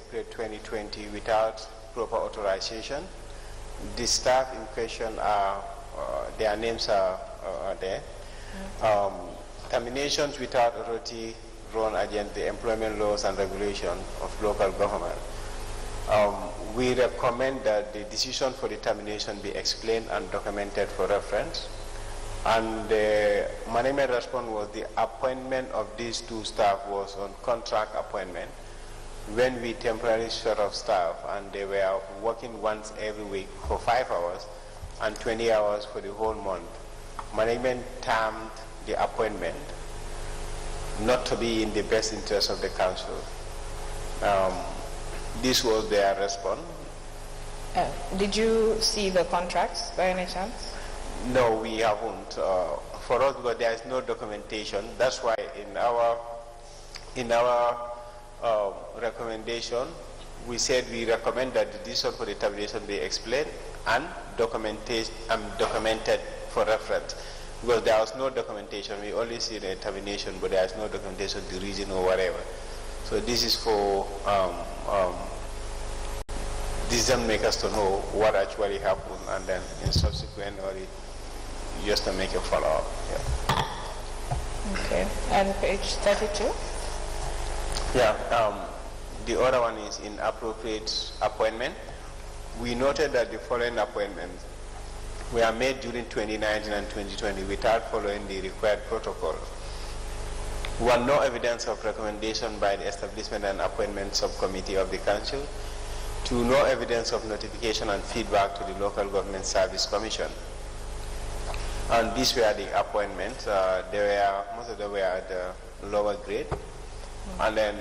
April 2020 without proper authorization. The staff in question are, their names are there. Terminations without authority run against the employment laws and regulations of local government. We recommend that the decision for the termination be explained and documented for reference. And the management response was the appointment of these two staff was on contract appointment when we temporarily short of staff, and they were working once every week for 5 hours and 20 hours for the whole month. Management termed the appointment not to be in the best interest of the council. This was their response. Did you see the contracts by any chance? No, we haven't. For us, because there is no documentation. That's why in our recommendation, we said we recommend that the decision for the termination be explained and documented for reference. Because there was no documentation. We only see the termination, but there is no documentation, the reason or whatever. So this is for decision makers to know what actually happened, and then in subsequent or just to make a follow-up. Yeah. Okay. And page 32? Yeah. The other one is inappropriate appointment. We noted that the following appointments were made during 2019 and 2020 without following the required protocol. One, no evidence of recommendation by the Establishment and Appointment Subcommittee of the Council. Two, no evidence of notification and feedback to the Local Government Service Commission. And these were the appointments. Most of them were at the lower grade. And then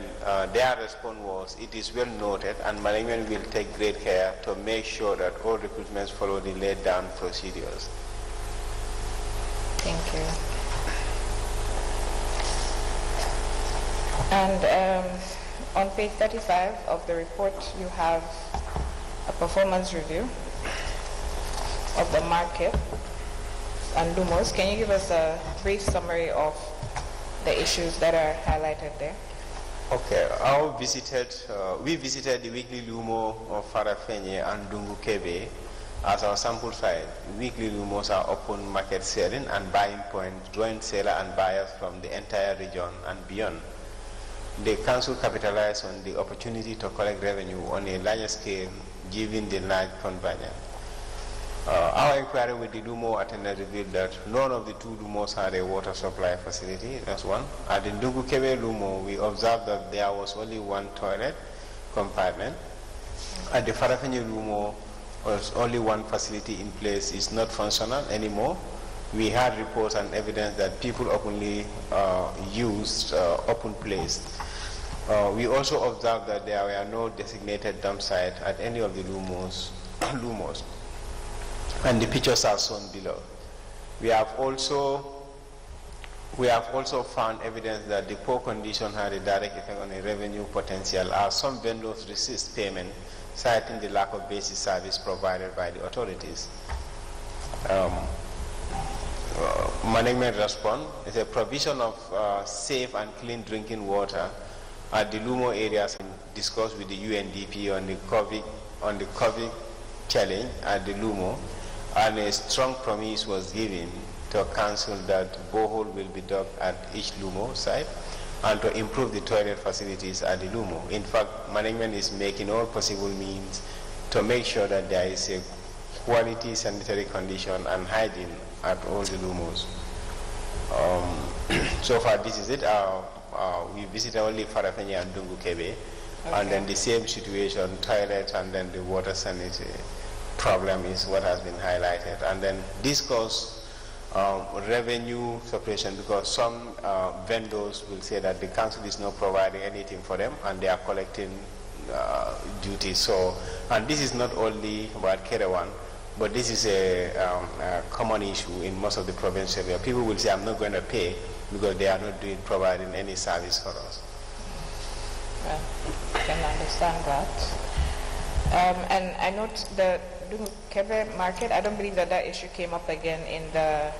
their response was, it is well noted, and management will take great care to make sure that all recruitments follow the laid down procedures. Thank you. And on page 35 of the report, you have a performance review of the market and Lumos. Can you give us a brief summary of the issues that are highlighted there? Okay, we visited the weekly Lumo of Farafenye and Dungu Kebe as our sample site. Weekly Lumos are open market selling and buying points, drawing seller and buyers from the entire region and beyond. The council capitalized on the opportunity to collect revenue on a larger scale, given the large convergence. Our inquiry with the Lumo attendant revealed that none of the two Lumos had a water supply facility. That's one. At the Dungu Kebe Lumo, we observed that there was only one toilet compartment. At the Farafenye Lumo, was only one facility in place. It's not functional anymore. We had reports and evidence that people openly used open place. We also observed that there were no designated dump site at any of the Lumos. And the pictures are shown below. We have also found evidence that the poor condition had a direct effect on the revenue potential, as some vendors resist payment, citing the lack of basic service provided by the authorities. Management response is a provision of safe and clean drinking water at the Lumo areas, discussed with the UNDP on the COVID challenge at the Lumo, and a strong promise was given to council that borehole will be dug at each Lumo site and to improve the toilet facilities at the Lumo. In fact, management is making all possible means to make sure that there is a quality sanitary condition and hygiene at all the Lumos. So far, this is it. We visited only Farafenye and Dungu Kebe, and then the same situation, toilet and then the water sanitary problem is what has been highlighted. And then discuss revenue separation, because some vendors will say that the council is not providing anything for them and they are collecting duties. So, and this is not only about Kerewan, but this is a common issue in most of the provinces where people will say, I'm not going to pay because they are not providing any service for us. Well, I can understand that. And I note the Dungu Kebe market, I don't believe that issue came up again in the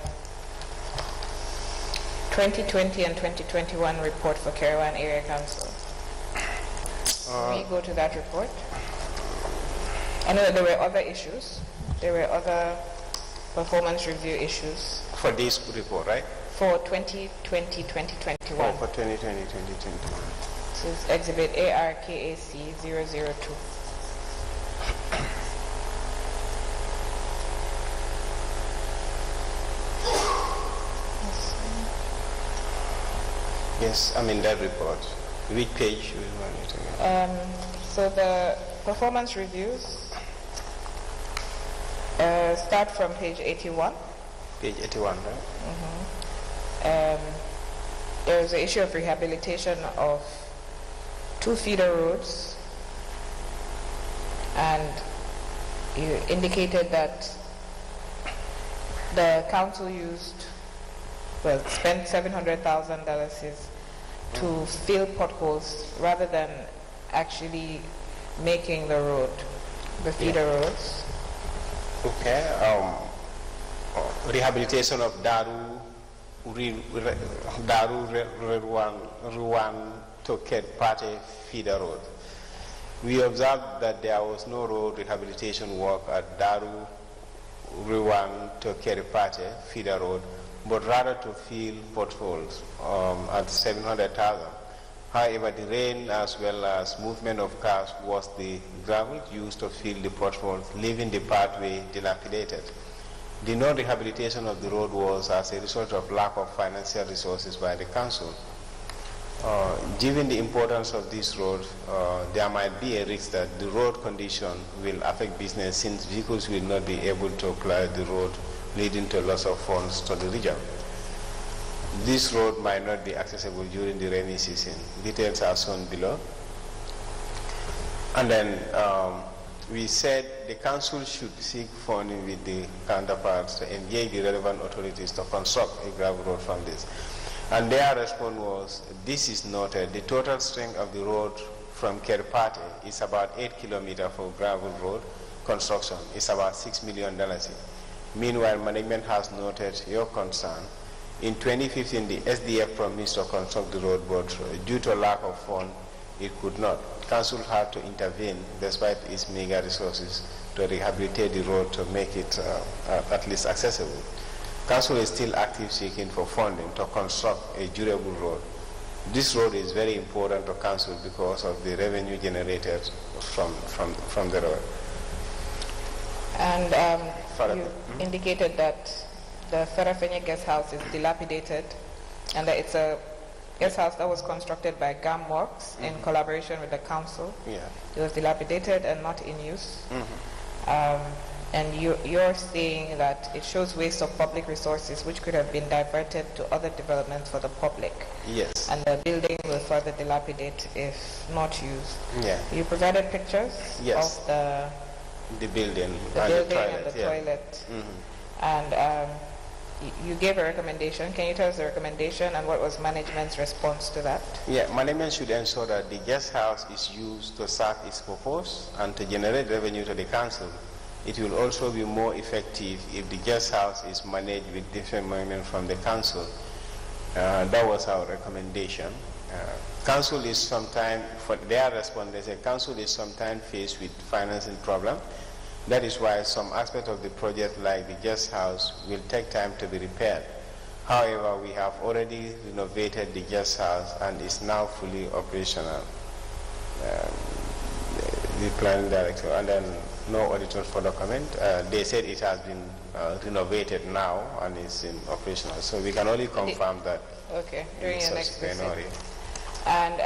2020 and 2021 report for Kerewan Area Council. we go to that report? I know that there were other issues. There were other performance review issues For this report, right? for 2020-2021. Oh, for 2020-2021. This is Exhibit ARKAC 002. Yes, I mean that report. Which page we want you to get? So the performance reviews start from page 81. Page 81, right? There is the issue of rehabilitation of 2 feeder roads, and you indicated that the council spent $700,000 to fill potholes rather than actually making the road, the feeder roads. Okay. Rehabilitation of Daru Ruwan to Kerpate feeder road. We observed that there was no road rehabilitation work at Daru Ruwan to Kerpate feeder road, but rather to fill potholes at 700,000. However, the rain as well as movement of cars was the gravel used to fill the potholes, leaving the pathway dilapidated. The non-rehabilitation of the road was as a result of lack of financial resources by the council. Given the importance of this road, there might be a risk that the road condition will affect business since vehicles will not be able to ply the road, leading to loss of funds to the region. This road might not be accessible during the rainy season. Details are shown below. And then we said the council should seek funding with the counterparts to engage the relevant authorities to construct a gravel road from this. And their response was, this is noted. The total strength of the road from Kerpate is about 8 kilometers for gravel road construction. It's about $6 million. Meanwhile, management has noted your concern. In 2015, the SDF promised to construct the road, but due to lack of funds, it could not. Council had to intervene despite its meager resources to rehabilitate the road to make it at least accessible. Council is still active seeking for funding to construct a durable road. This road is very important to Council because of the revenue generated from the road. And you indicated that the Farafenye guest house is dilapidated and that it's a guest house that was constructed by GAM Works in collaboration with the council. Yeah. It was dilapidated and not in use. And you're saying that it shows waste of public resources which could have been diverted to other developments for the public. Yes. And the building will further dilapidate if not used. Yeah. You provided pictures Yes. of the building and the the toilet. toilet. And you gave a recommendation. Can you tell us the recommendation and what was management's response to that? Yeah, management should ensure that the guest house is used to serve its purpose and to generate revenue to the council. It will also be more effective if the guest house is managed with different management from the council. That was our recommendation. Council is sometimes, for their response, they say council is sometimes faced with financing problem. That is why some aspect of the project, like the guest house, will take time to be repaired. However, we have already renovated the guest house and is now fully operational. The planning director, and then no auditors for the comment. They said it has been renovated now and is in operational. So we can only confirm that. Okay, during your next visit. January. And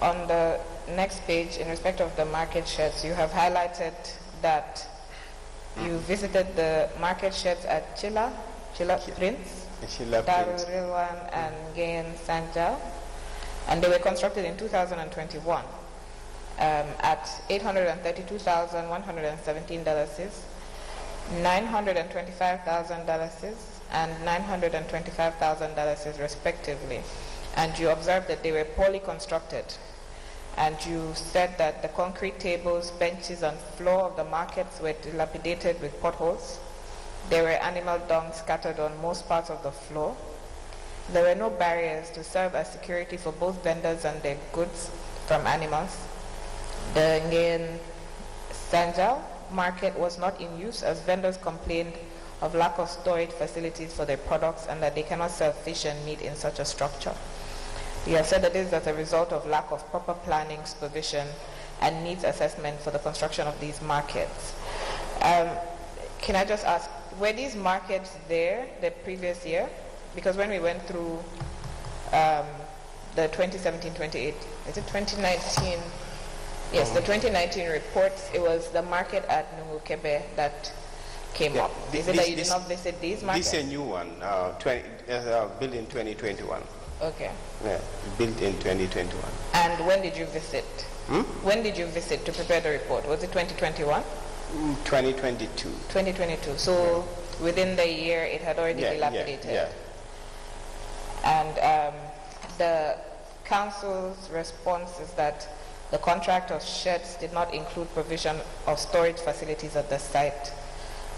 on the next page, in respect of the market sheds, you have highlighted that you visited the market sheds at Chila Prince, Daru Rilwan, and Gain Sanjal, and they were constructed in 2021 at $832,117, $925,000, and $925,000 respectively. And you observed that they were poorly constructed. And you said that the concrete tables, benches, and floor of the markets were dilapidated with potholes. There were animal dung scattered on most parts of the floor. There were no barriers to serve as security for both vendors and their goods from animals. The Ngayen Sanjal market was not in use as vendors complained of lack of storage facilities for their products and that they cannot sell fish and meat in such a structure. You have said that this is as a result of lack of proper planning, supervision, and needs assessment for the construction of these markets. Can I just ask, were these markets there the previous year? Because when we went through the 2017-28, is it 2019? Yes, the 2019 reports, it was the market at Nungukebe that came up. Is it that you did not visit these markets? This is a new one, built in 2021. Okay. Yeah, built in 2021. And when did you visit? When did you visit to prepare the report? Was it 2021? 2022. 2022. So within the year, it had already dilapidated. Yeah. And the council's response is that the contract of sheds did not include provision of storage facilities at the site.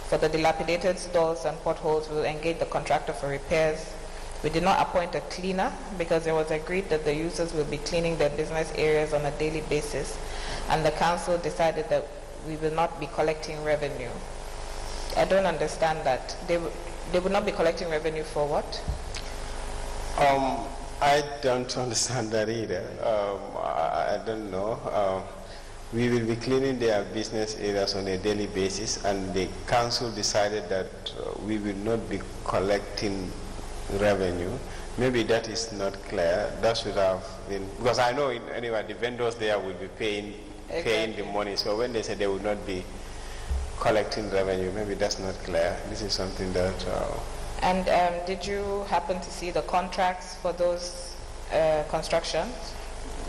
For the dilapidated stalls and potholes, we will engage the contractor for repairs. We did not appoint a cleaner because it was agreed that the users will be cleaning their business areas on a daily basis, and the council decided that we will not be collecting revenue. I don't understand that. They would not be collecting revenue for what? I don't understand that either. I don't know. We will be cleaning their business areas on a daily basis, and the council decided that we will not be collecting revenue. Maybe that is not clear. That should have been, because I know anyway the vendors there will be paying the money. So when they say they will not be collecting revenue, maybe that's not clear. This is something that. And did you happen to see the contracts for those constructions?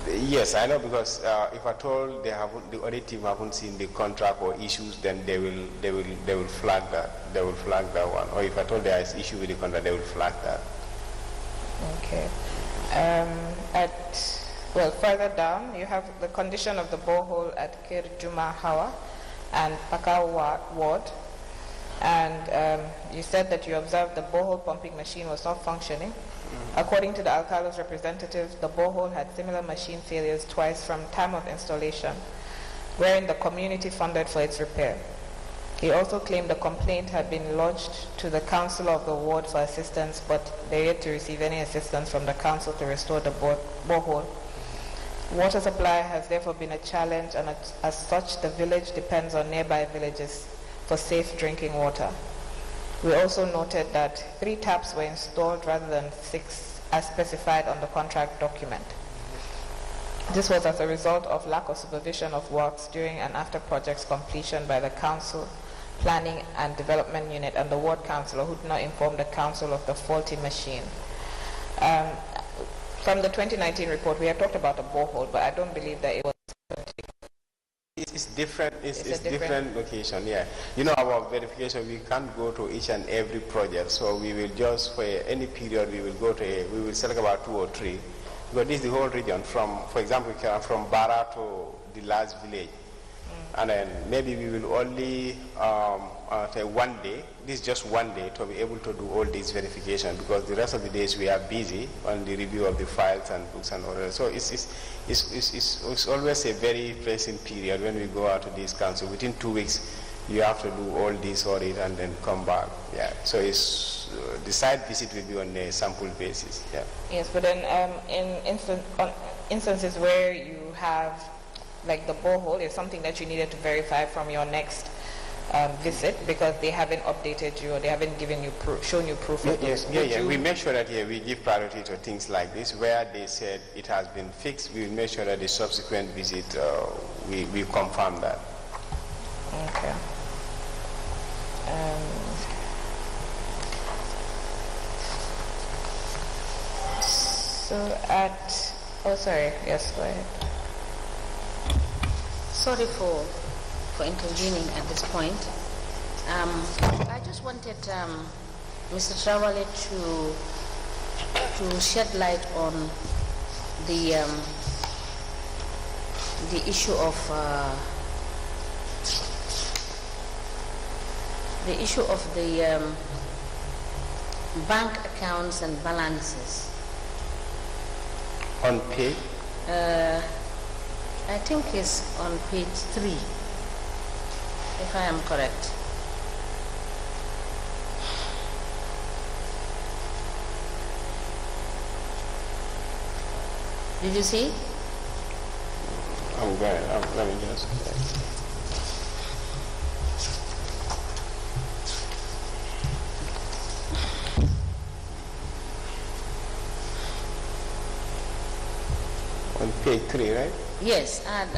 Yes, I know, because if at all the audit team haven't seen the contract or issues, then they will flag that. They will flag that one. Or if at all there is issue with the contract, they will flag that. Okay. Further down, you have the condition of the borehole at Kirjuma Hawa and Pakawa Ward. And you said that you observed the borehole pumping machine was not functioning. According to the Alcalo's representative, the borehole had similar machine failures twice from time of installation, wherein the community funded for its repair. He also claimed the complaint had been lodged to the council of the ward for assistance, but they yet to receive any assistance from the council to restore the borehole. Water supply has therefore been a challenge, and as such, the village depends on nearby villages for safe drinking water. We also noted that 3 taps were installed rather than 6 as specified on the contract document. This was as a result of lack of supervision of works during and after project's completion by the council, planning and development unit, and the ward councillor who did not inform the council of the faulty machine. From the 2019 report, we had talked about a borehole, but I don't believe that it was. It's different. It's different location. Yeah. You know, our verification, we can't go to each and every project. So we will just, for any period, we will go to we will select about 2 or 3. But this is the whole region from, for example, from Bara to the last village. And then maybe we will only say one day, this is just one day, to be able to do all this verification, because the rest of the days we are busy on the review of the files and books and all that. So it's always a very pressing period when we go out to this council. Within 2 weeks, you have to do all this audit and then come back. Yeah. So it's the site visit will be on a sample basis. Yeah. Yes, but then in instances where you have, like the borehole, is something that you needed to verify from your next visit because they haven't updated you or they haven't given you shown you proof of this. Yeah. We make sure that we give priority to things like this. Where they said it has been fixed, we will make sure that the subsequent visit we confirm that. Okay. Yes, go ahead. Sorry for intervening at this point. I just wanted Mr. Travale to shed light on the issue of the bank accounts and balances. On pay? I think it's on page 3, if I am correct. Did you see? Let me just. On page 3, right? Yes, at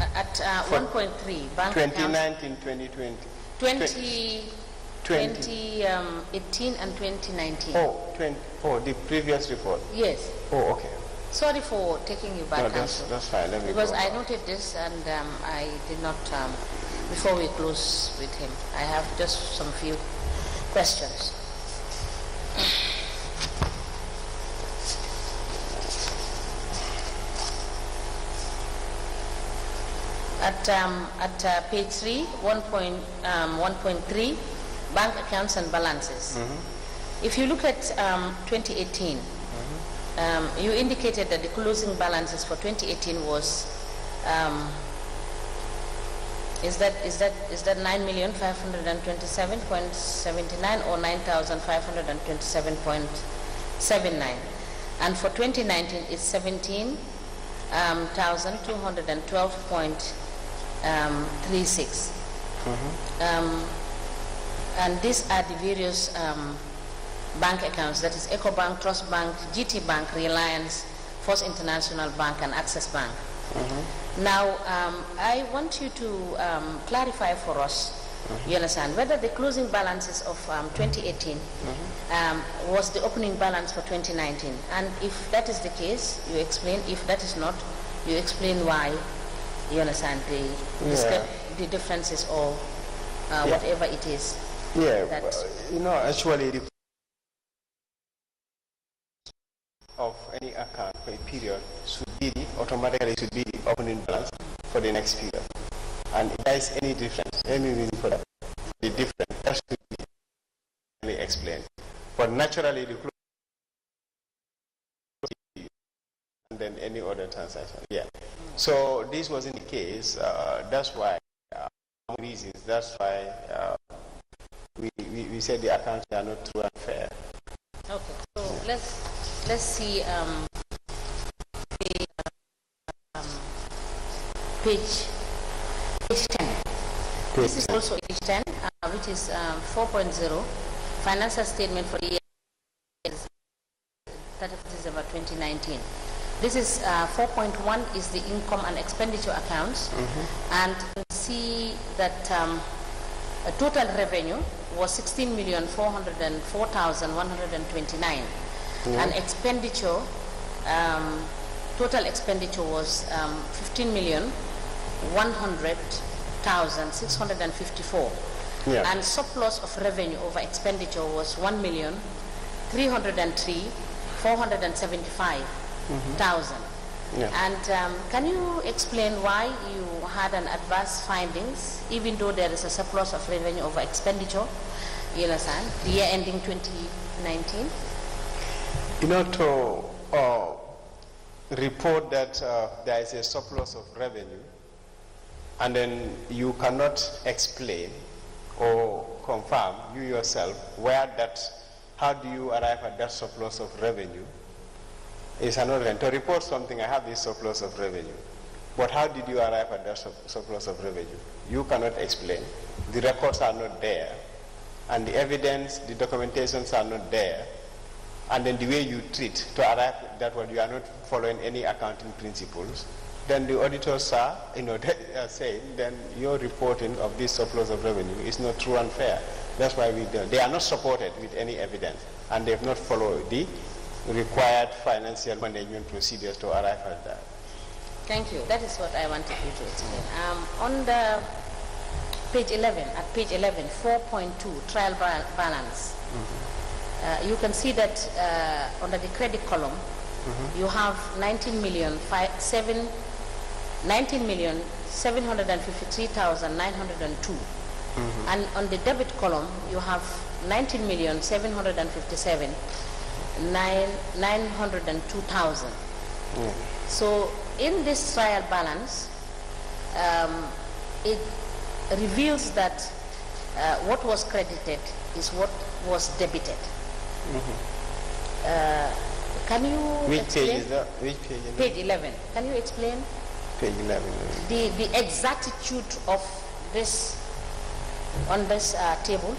1.3, bank accounts 2019, 2020. 2018 and 2019. The previous report. Yes. Oh, okay. Sorry for taking you back, No, Council. that's fine. Let me Because go. I noted this and I did not, before we close with him, I have just some few questions. At page 3, 1.3, bank accounts and balances. If you look at 2018, you indicated that the closing balances for 2018 was is that 9,527.79 or 9,527.79, and for 2019 it's 17,212.36. And these are the various bank accounts, that is EcoBank, Trust Bank, GT Bank, Reliance, First International Bank, and Access Bank. Now, I want you to clarify for us, you understand, whether the closing balances of 2018 was the opening balance for 2019. And if that is the case, you explain. If that is not, you explain why, you understand, the differences or whatever it is. Yeah, actually, the of any account for a period automatically should be the opening balance for the next period. And if there is any difference, any reason for that, the difference, that should be explained. But naturally, the close and then any other transaction. Yeah. So this wasn't the case. That's why, reasons. That's why we said the accounts are not true and fair. Okay. So let's see page 10. This is also page 10, which is 4.0, financial statement for the year 30th December 2019. This is 4.1 is the income and expenditure accounts, and you see that total revenue was 16,404,129, and expenditure, total expenditure was 15,100,654, and surplus of revenue over expenditure was 1,303,475,000. And can you explain why you had an adverse findings, even though there is a surplus of revenue over expenditure, you understand, the year ending 2019? To report that there is a surplus of revenue, and then you cannot explain or confirm, you yourself, how do you arrive at that surplus of revenue? Is another thing. To report something, I have this surplus of revenue. But how did you arrive at that surplus of revenue? You cannot explain. The records are not there. And the evidence, the documentations are not there. And then the way you treat to arrive at that one, you are not following any accounting principles. Then the auditors are, saying, then your reporting of this surplus of revenue is not true and fair. That's why they are not supported with any evidence. And they have not followed the required financial management procedures to arrive at that. Thank you. That is what I wanted you to explain. On the page 11, at page 11, 4.2, trial balance, you can see that under the credit column, you have 19,753,902. And on the debit column, you have 19,757,902,000. So in this trial balance, it reveals that what was credited is what was debited. Can you Which explain? page is that? Which page is Page 11. Can you explain Page 11. the exactitude of this on this table?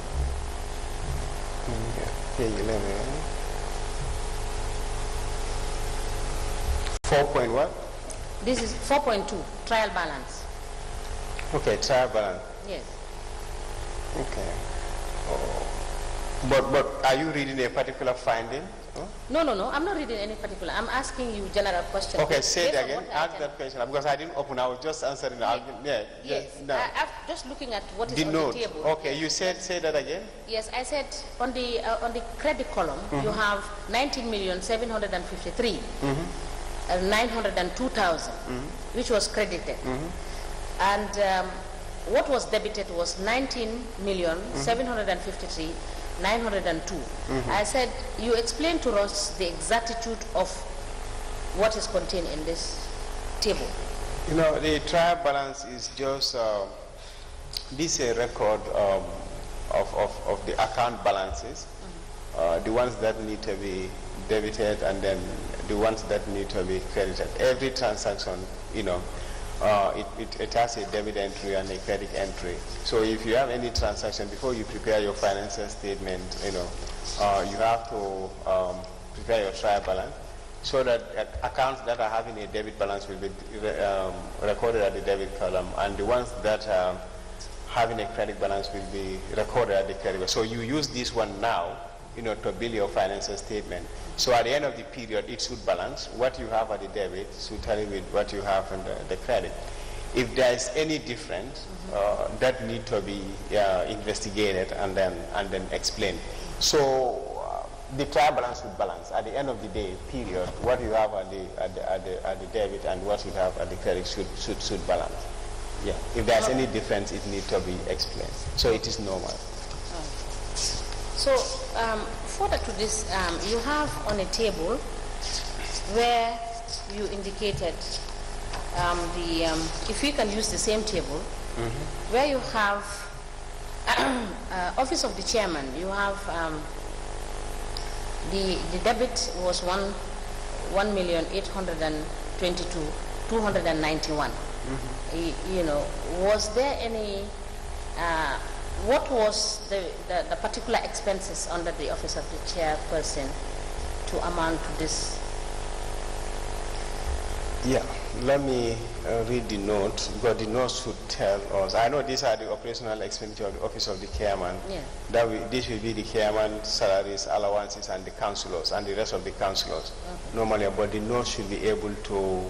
Page 11. 4 point what? This is 4.2, trial balance. Okay, trial balance. Yes. Okay. Oh. But are you reading a particular finding? Huh? No, I'm not reading any particular. I'm asking you general question. Okay, say it Based on again. what I Ask can- that question because I didn't open. I was just answering. Yeah. Yes. No. I'm just looking at what is The on note. the table. Okay, you say that again. Yes, I said on the credit column you have 19,753,902,000, which was credited, and what was debited was 19,753,902. I said you explain to us the exactitude of what is contained in this table. You know, the trial balance is just this is a record of the account balances, the ones that need to be debited and then the ones that need to be credited. Every transaction, you know, it has a debit entry and a credit entry. So if you have any transaction, before you prepare your financial statement, you know, you have to prepare your trial balance so that accounts that are having a debit balance will be recorded at the debit column, and the ones that are having a credit balance will be recorded at the credit. So you use this one now, you know, to build your financial statement. So at the end of the period, it should balance. What you have at the debit should tally with what you have in the credit. If there is any difference, that need to be investigated and then explained. So the trial balance would balance at the end of the day. Period. What you have at the debit and what you have at the credit should balance. Yeah. If there's any difference, it needs to be explained. So it is normal. So further to this, you have on a table where you indicated if you can use the same table, where you have office of the chairman, you have the debit was 1,822,291. You know, was there any? What was the particular expenses under the office of the chairperson to amount to this? Yeah, let me read the note, because the note should tell us. I know these are the operational expenditure of the office of the chairman. Yeah. This will be the chairman's salaries, allowances, and the councillors, and the rest of the councillors. Normally, but the note should be able to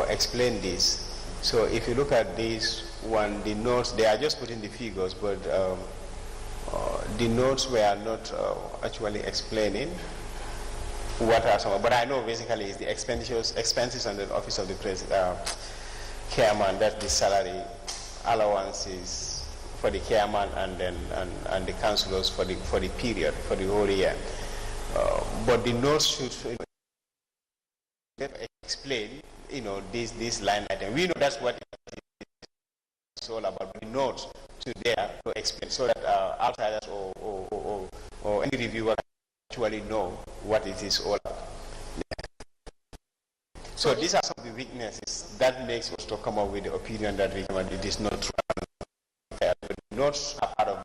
explain this. So if you look at this one, the notes, they are just putting the figures, but the notes were not actually explaining what are some. But I know basically it's the expenses on the office of the chairman. That's the salary, allowances for the chairman, and then and the councillors for the period, for the whole year. But the notes should explain, you know, this line item. We know that's what it's all about. The notes to there to explain, so that outsiders or any reviewer can actually know what it is all about. Yeah. So these are some of the weaknesses that makes us to come up with the opinion that it is not true. The notes are part of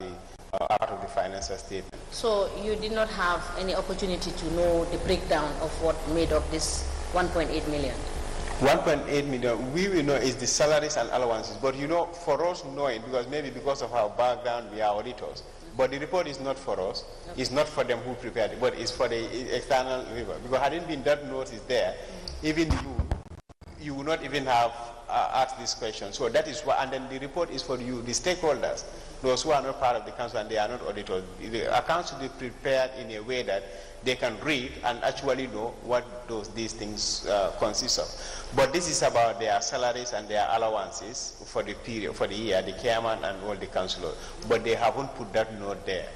the financial statement. So you did not have any opportunity to know the breakdown of what made up this 1.8 million? 1.8 million, we will know is the salaries and allowances. But you know, for us knowing, because of our background, we are auditors. But the report is not for us. Okay. It's not for them who prepared it, but it's for the external reviewer. Because had it been that note is there, even you would not even have asked this question. So that is why, and then the report is for you, the stakeholders, those who are not part of the council and they are not auditors. The accounts should be prepared in a way that they can read and actually know what these things consist of. But this is about their salaries and their allowances for the period, for the year, the chairman and all the councillors. But they haven't put that note there.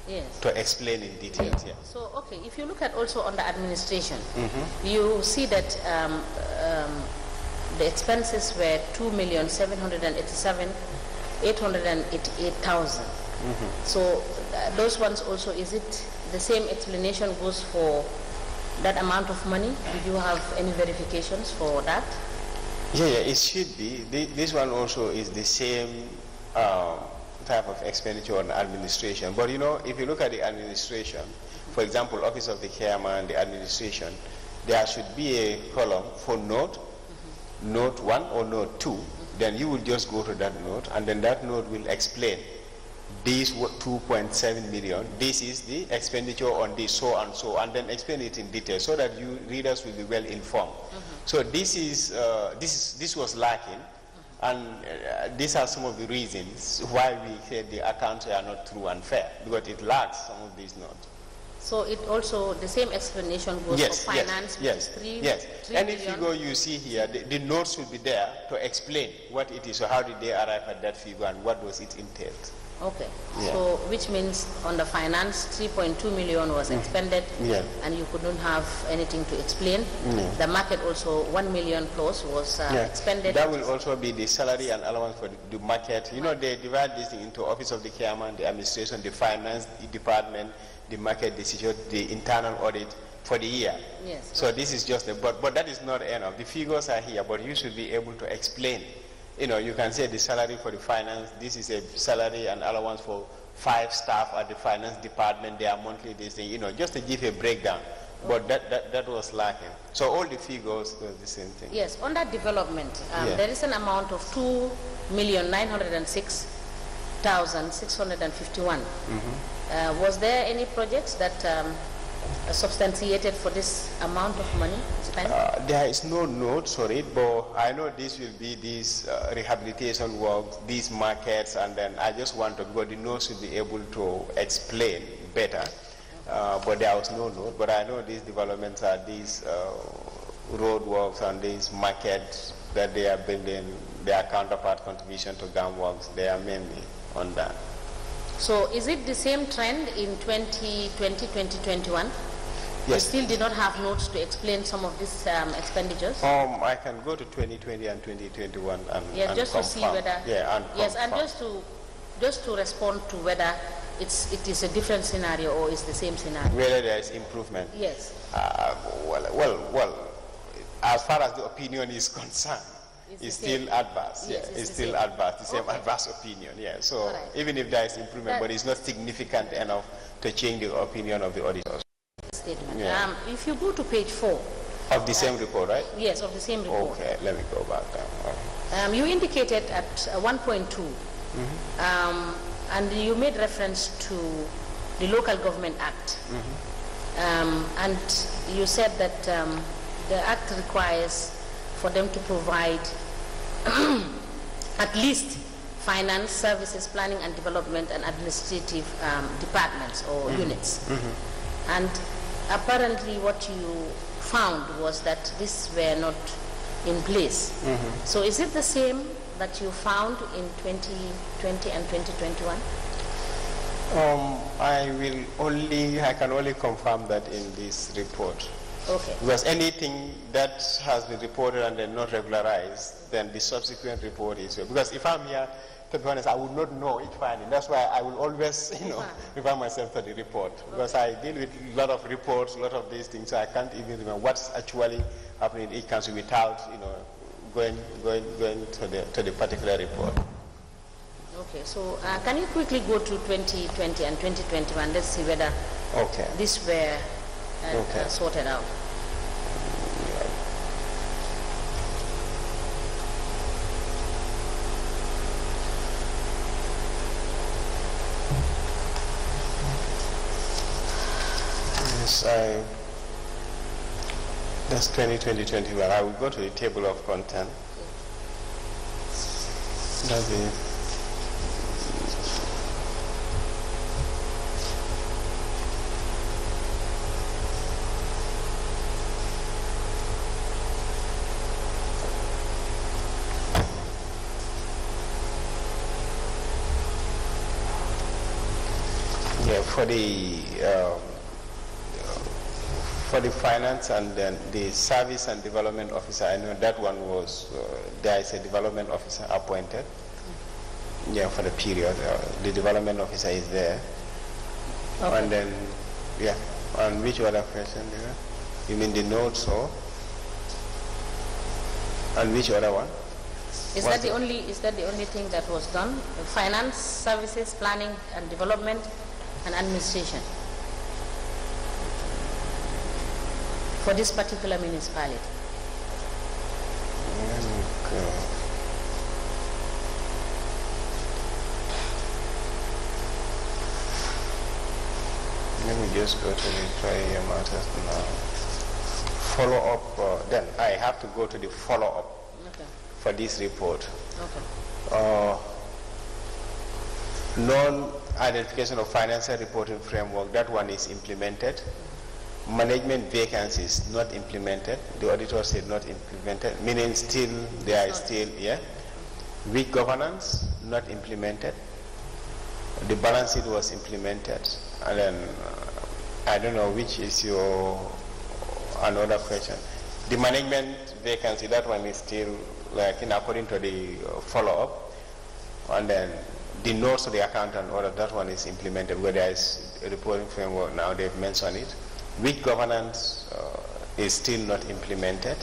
Yes. To explain in details. Yeah. So, okay, if you look at also on the administration, you see that the expenses were 2,787,888,000. So those ones also, is it the same explanation goes for that amount of money? Did you have any verifications for that? Yeah, it should be. This one also is the same type of expenditure on administration. But you know, if you look at the administration, for example, Office of the Chairman, the administration, there should be a column for note, note 1 or note 2. Then you will just go to that note, and then that note will explain this 2.7 million, this is the expenditure on this, so and so, and then explain it in detail so that you readers will be well informed. So this was lacking, and these are some of the reasons why we said the accounts are not true and fair, because it lacks some of these notes. So it also, the same explanation goes for finance, yes. Any figure you see here, the notes should be there to explain what it is, so how did they arrive at that figure and what was it entailed. Okay, so which means on the finance 3.2 million was expended and you couldn't have anything to explain. The market also 1 million plus was expended. That will also be the salary and allowance for the market. You know, they divide this thing into Office of the Chairman, the administration, the finance, the department, the market decision, the internal audit for the year. Yes. So this is just but that is not enough. The figures are here, but you should be able to explain. You know, you can say the salary for the finance, this is a salary and allowance for 5 staff at the finance department, their monthly this thing, you know, just to give a breakdown. But that was lacking. So all the figures were the same thing. Yes, on that development, there is an amount of 2,906,651. Was there any projects that substantiated for this amount of money spent? There is no note for it, but I know this will be these rehabilitation works, these markets, and then I just want to go, the notes will be able to explain better, but there was no note. But I know these developments are these road works and these markets that they are building, their counterpart contribution to GAM works, they are mainly on that. So is it the same trend in 2020, 2021? Yes. You still did not have notes to explain some of these expenditures? I can go to 2020 and 2021 and just confirm. To see whether and just to respond to whether it is a different scenario or is the same scenario. Whether there is improvement. Yes. Well, as far as the opinion is concerned, it's still adverse. Yes, it's still adverse, the same adverse opinion. Yeah. So even if there is improvement, but it's not significant enough to change the opinion of the auditors. Statement. If you go to page 4 of the same report, right? Yes, of the same report. Okay, let me go back down. You indicated at 1.2, and you made reference to the Local Government Act, and you said that the Act requires for them to provide at least finance, services, planning and development, and administrative departments or units. And apparently what you found was that these were not in place. So is it the same that you found in 2020 and 2021? I can only confirm that in this report. Okay. Because anything that has been reported and then not regularized, then the subsequent report is because if I'm here, to be honest, I would not know each finding. That's why I will always, refer myself to the report, because I deal with a lot of reports, a lot of these things, so I can't even remember what's actually happening in each council without, going to the particular report. Okay, so can you quickly go to 2020 and 2021? Let's see whether these were sorted out. That's 2020-21. I will go to the table of content. That'll be For the finance and then the service and development officer, I know that one was, there is a development officer appointed. Yeah, for the period. The development officer is there. Okay. And then, yeah, and which other question there? You mean the notes or? And which other one? Is that the only thing that was done? Finance, services, planning and development, and administration for this particular municipality? Let me just go to the prior matters now. Follow up, then I have to go to the follow up for this report. Okay. Non-identification of financial reporting framework, that one is implemented. Management vacancies not implemented. The auditor said not implemented, meaning still there is still, yeah. Weak governance not implemented. The balance sheet was implemented, and then I don't know which is your another question. The management vacancy, that one is still like according to the follow-up, and then the notes of the accountant order, that one is implemented where there is a reporting framework now, they've mentioned it. Weak governance is still not implemented,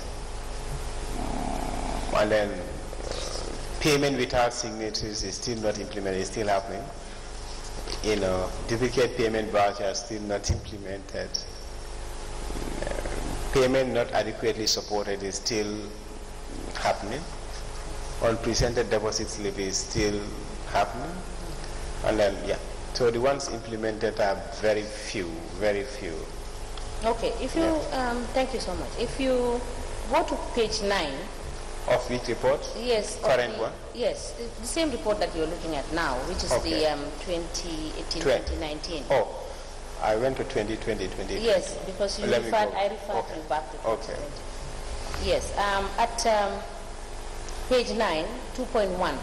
and then payment without signatures is still not implemented, it's still happening. You know, duplicate payment vouchers still not implemented. Payment not adequately supported is still happening. Unpresented deposit slip is still happening. And then, yeah, so the ones implemented are very few, very few. Okay, if you, thank you so much. If you go to page 9. Of which report? Yes. Current one? Yes, the same report that you're looking at now, which is the 2018-2019. Oh, I went to 2020, 2020. Yes, because you referred, I referred you back to 2020. Okay. Yes, at page 9, 2.1,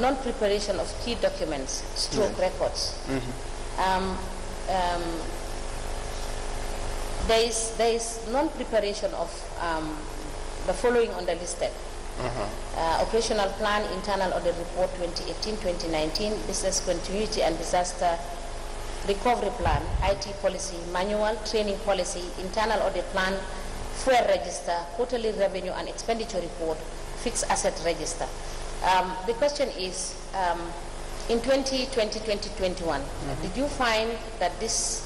non-preparation of key documents, stroke records. There is non-preparation of the following on the listed. Operational plan, internal audit report 2018-2019, business continuity and disaster recovery plan, IT policy, manual, training policy, internal audit plan, fuel register, quarterly revenue and expenditure report, fixed asset register. The question is, in 2020-2021, did you find that this,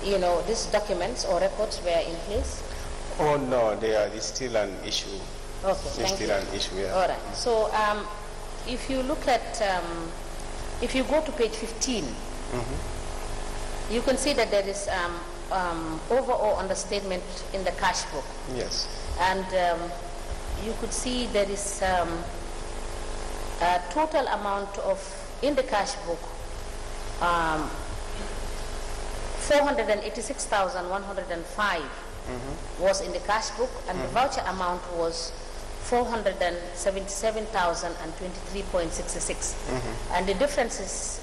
these documents or records were in place? Oh no, it's still an issue. Okay, it's thank still you. an issue, yeah. All right. So if you look at, if you go to page 15, you can see that there is overall understatement in the cash book. Yes. And you could see there is a total amount of, in the cash book, 486,105 was in the cash book, and the voucher amount was 477,023.66, and the differences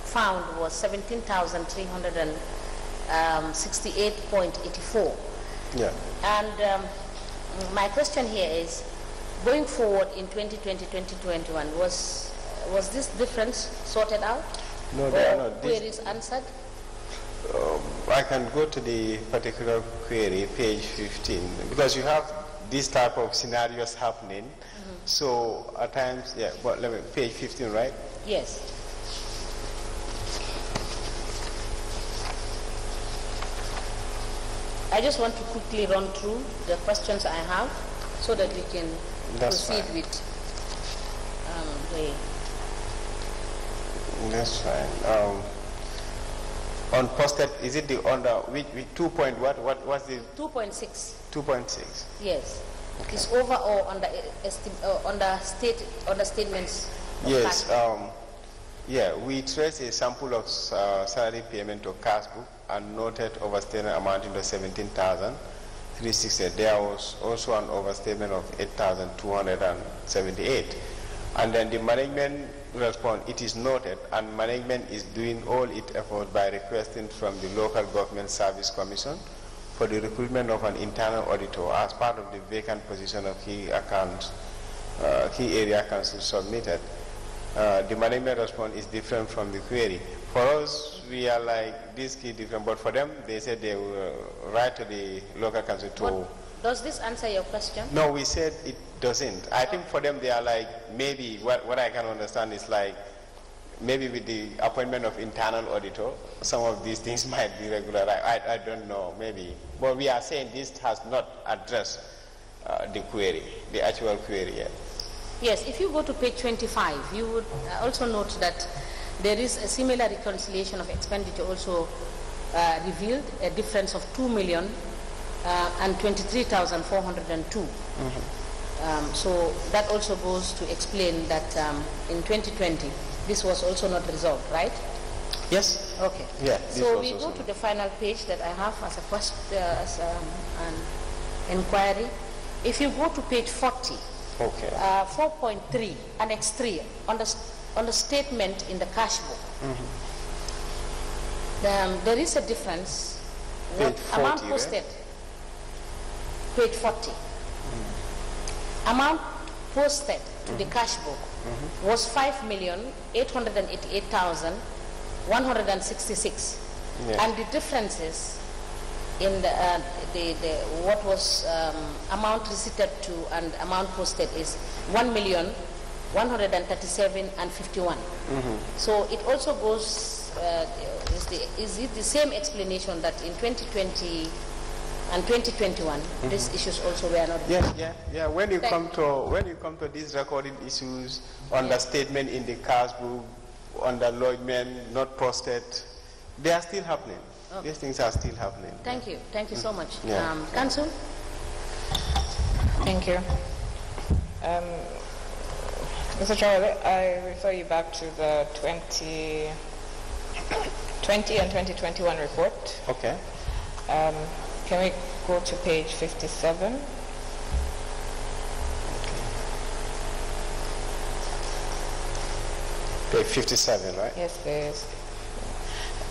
found was 17,368.84. Yeah. And my question here is, going forward in 2020-2021, was this difference sorted out? No, they are not. Queries answered? I can go to the particular query, page 15, because you have this type of scenarios happening. So at times, yeah, but let me, page 15, right? Yes. I just want to quickly run through the questions I have so that we can proceed with the... That's fine. On posted, is it the under which 2 point what was the 2.6? 2.6. Yes. Okay. It's over or under statements. Yes. Yeah, we traced a sample of salary payment to cash book and noted overstatement amounting to 17,360. There was also an overstatement of 8,278. And then the management response, it is noted, and management is doing all its effort by requesting from the Local Government Service Commission for the recruitment of an internal auditor as part of the vacant position of key area council submitted. The management response is different from the query. For us, we are like this key different, but for them, they said they will write to the local council to... Does this answer your question? No, we said it doesn't. I think for them, they are like, maybe, what I can understand is like, maybe with the appointment of internal auditor, some of these things might be regular. I don't know, maybe. But we are saying this has not addressed the query, the actual query yet. Yes, if you go to page 25, you would also note that there is a similar reconciliation of expenditure also revealed, a difference of 2,000,000 and 23,402. So that also goes to explain that in 2020, this was also not resolved, right? Yes. Okay. Yeah. So we go to the final page that I have as a question, an inquiry. If you go to page 40, okay. 4.3, Annex 3, on the statement in the cash book, there is a difference. Page What 40, amount posted? Page 40. Amount posted to the cash book was 5,888,166, and the differences in the what was amount receipted to and amount posted is 1,137,051. So it also goes. Is it the same explanation that in 2020 and 2021 these issues also were not? Yeah. When you come to these recorded issues on the statement in the cash book, on the lodgement not posted, they are still happening. Okay. These things are still happening. Thank you so much. Yeah. Council. Thank you. Mr. Chairman, I refer you back to the 2020 and 2021 report. Okay. Can we go to page 57? Page 57, right? Yes,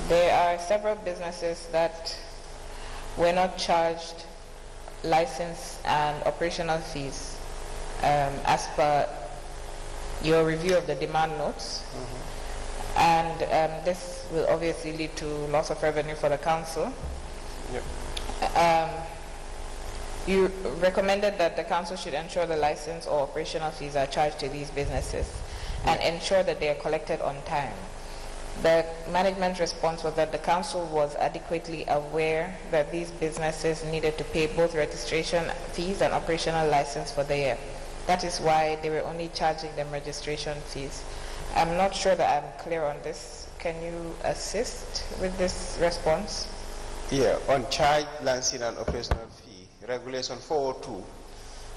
there are several businesses that were not charged license and operational fees as per your review of the demand notes. And this will obviously lead to loss of revenue for the council. Yep. You recommended that the council should ensure the license or operational fees are charged to these businesses and ensure that they are collected on time. The management response was that the council was adequately aware that these businesses needed to pay both registration fees and operational license for the year. That is why they were only charging them registration fees. I'm not sure that I'm clear on this. Can you assist with this response? Yeah, on charge, lancing and operational fee, Regulation 402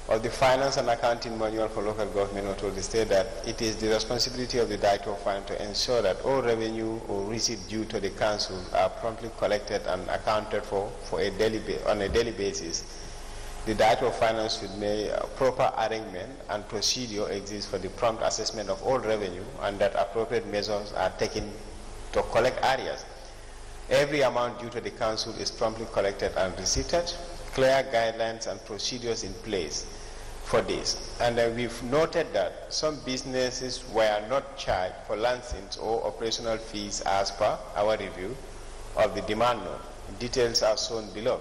of the Finance and Accounting Manual for Local Government Authority state that it is the responsibility of the Director of Finance to ensure that all revenue or receipt due to the council are promptly collected and accounted for on a daily basis. The Director of Finance should make a proper arrangement and procedure exists for the prompt assessment of all revenue, and that appropriate measures are taken to collect areas. Every amount due to the council is promptly collected and receipted. Clear guidelines and procedures in place for this. And we've noted that some businesses were not charged for license or operational fees as per our review of the demand note. Details are shown below.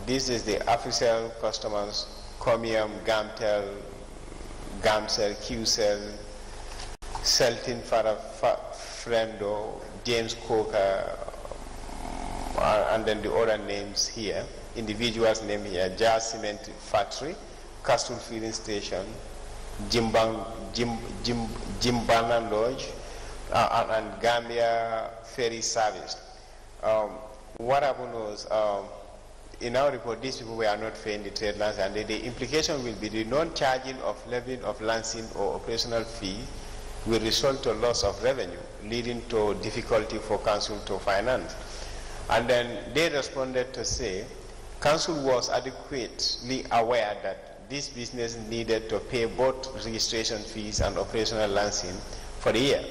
This is the official customers: Comium, Gamtel, Gamcell, QCell, Celtin Frendo, James Coker, and then the other names here, individuals name here: Jazz Cement Factory, Castle Filling Station, Jimbana Lodge, and Gambia Ferry Service. What happened was, in our report, these people were not paying the trade license, and the implication will be the non-charging of levy of lancing or operational fee will result to loss of revenue, leading to difficulty for council to finance. And then they responded to say, council was adequately aware that this business needed to pay both registration fees and operational lancing for the year.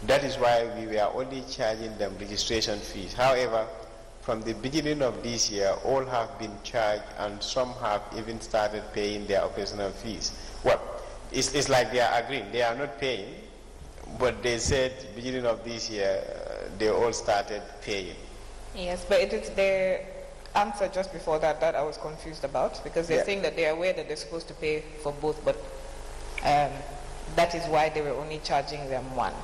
That is why we were only charging them registration fees. However, from the beginning of this year, all have been charged, and some have even started paying their operational fees. What? It's like they are agreeing. They are not paying, but they said beginning of this year, they all started paying. Yes, but it is their answer just before that I was confused about, because they're saying that they're aware that they're supposed to pay for both, but that is why they were only charging them one.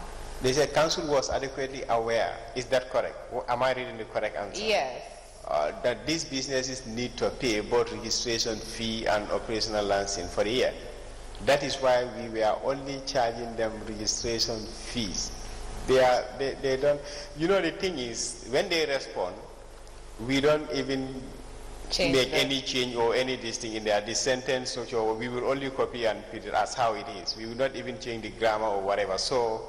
They said council was adequately aware. Is that correct? Am I reading the correct answer? Yes. That these businesses need to pay both registration fee and operational licensing for the year. That is why we were only charging them registration fees. They don't, you know, the thing is, when they respond, we don't even make any change or any this thing in there. The sentence structure, we will only copy and put it as how it is. We will not even change the grammar or whatever. So,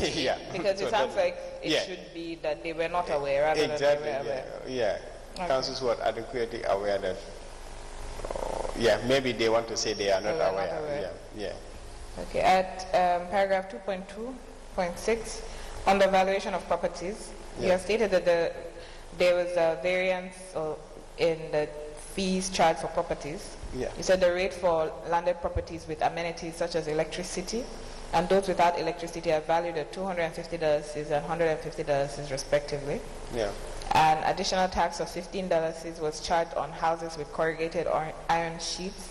yeah. Because it sounds like it should be that they were not aware rather than they were aware. Yeah. Okay. Councils were adequately aware that, maybe they want to say they are not aware. Yeah. Okay, at paragraph 2.2.6, on the valuation of properties, you have stated that there was a variance in the fees charged for properties. Yeah. You said the rate for landed properties with amenities such as electricity and those without electricity are valued at $250 and $150 respectively. Yeah. An additional tax of $15 was charged on houses with corrugated iron sheets,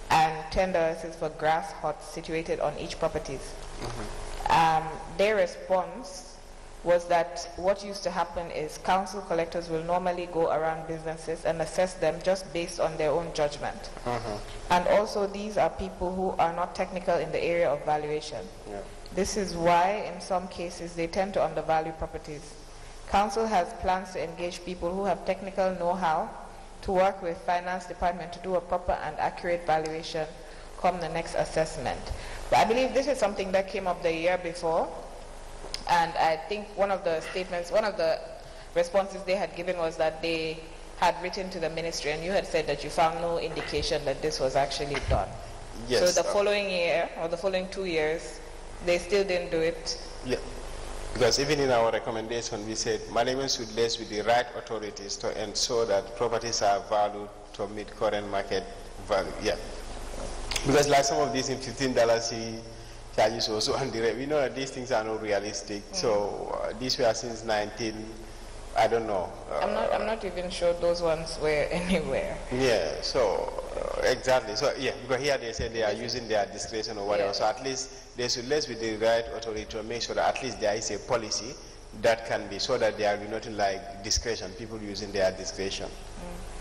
and $10 for grass huts situated on each property. Their response was that what used to happen is council collectors will normally go around businesses and assess them just based on their own judgment. And also these are people who are not technical in the area of valuation. This is why in some cases they tend to undervalue properties. Council has plans to engage people who have technical know-how to work with finance department to do a proper and accurate valuation come the next assessment. But I believe this is something that came up the year before, and I think one of the responses they had given was that they had written to the ministry, and you had said that you found no indication that this was actually done. Yes. So the following year, or the following 2 years, they still didn't do it. Yeah. Because even in our recommendation, we said management should liaise with the right authorities to ensure that properties are valued to meet current market value. Yeah. Because like some of these in $15 charges also on the rate, we know that these things are not realistic. So these were since 19, I don't know. I'm not even sure those ones were anywhere. Yeah, so exactly. So yeah, because here they say they are using their discretion or whatever. So at least they should liaise with the right authority to make sure that at least there is a policy that can be, so that there will be nothing like discretion, people using their discretion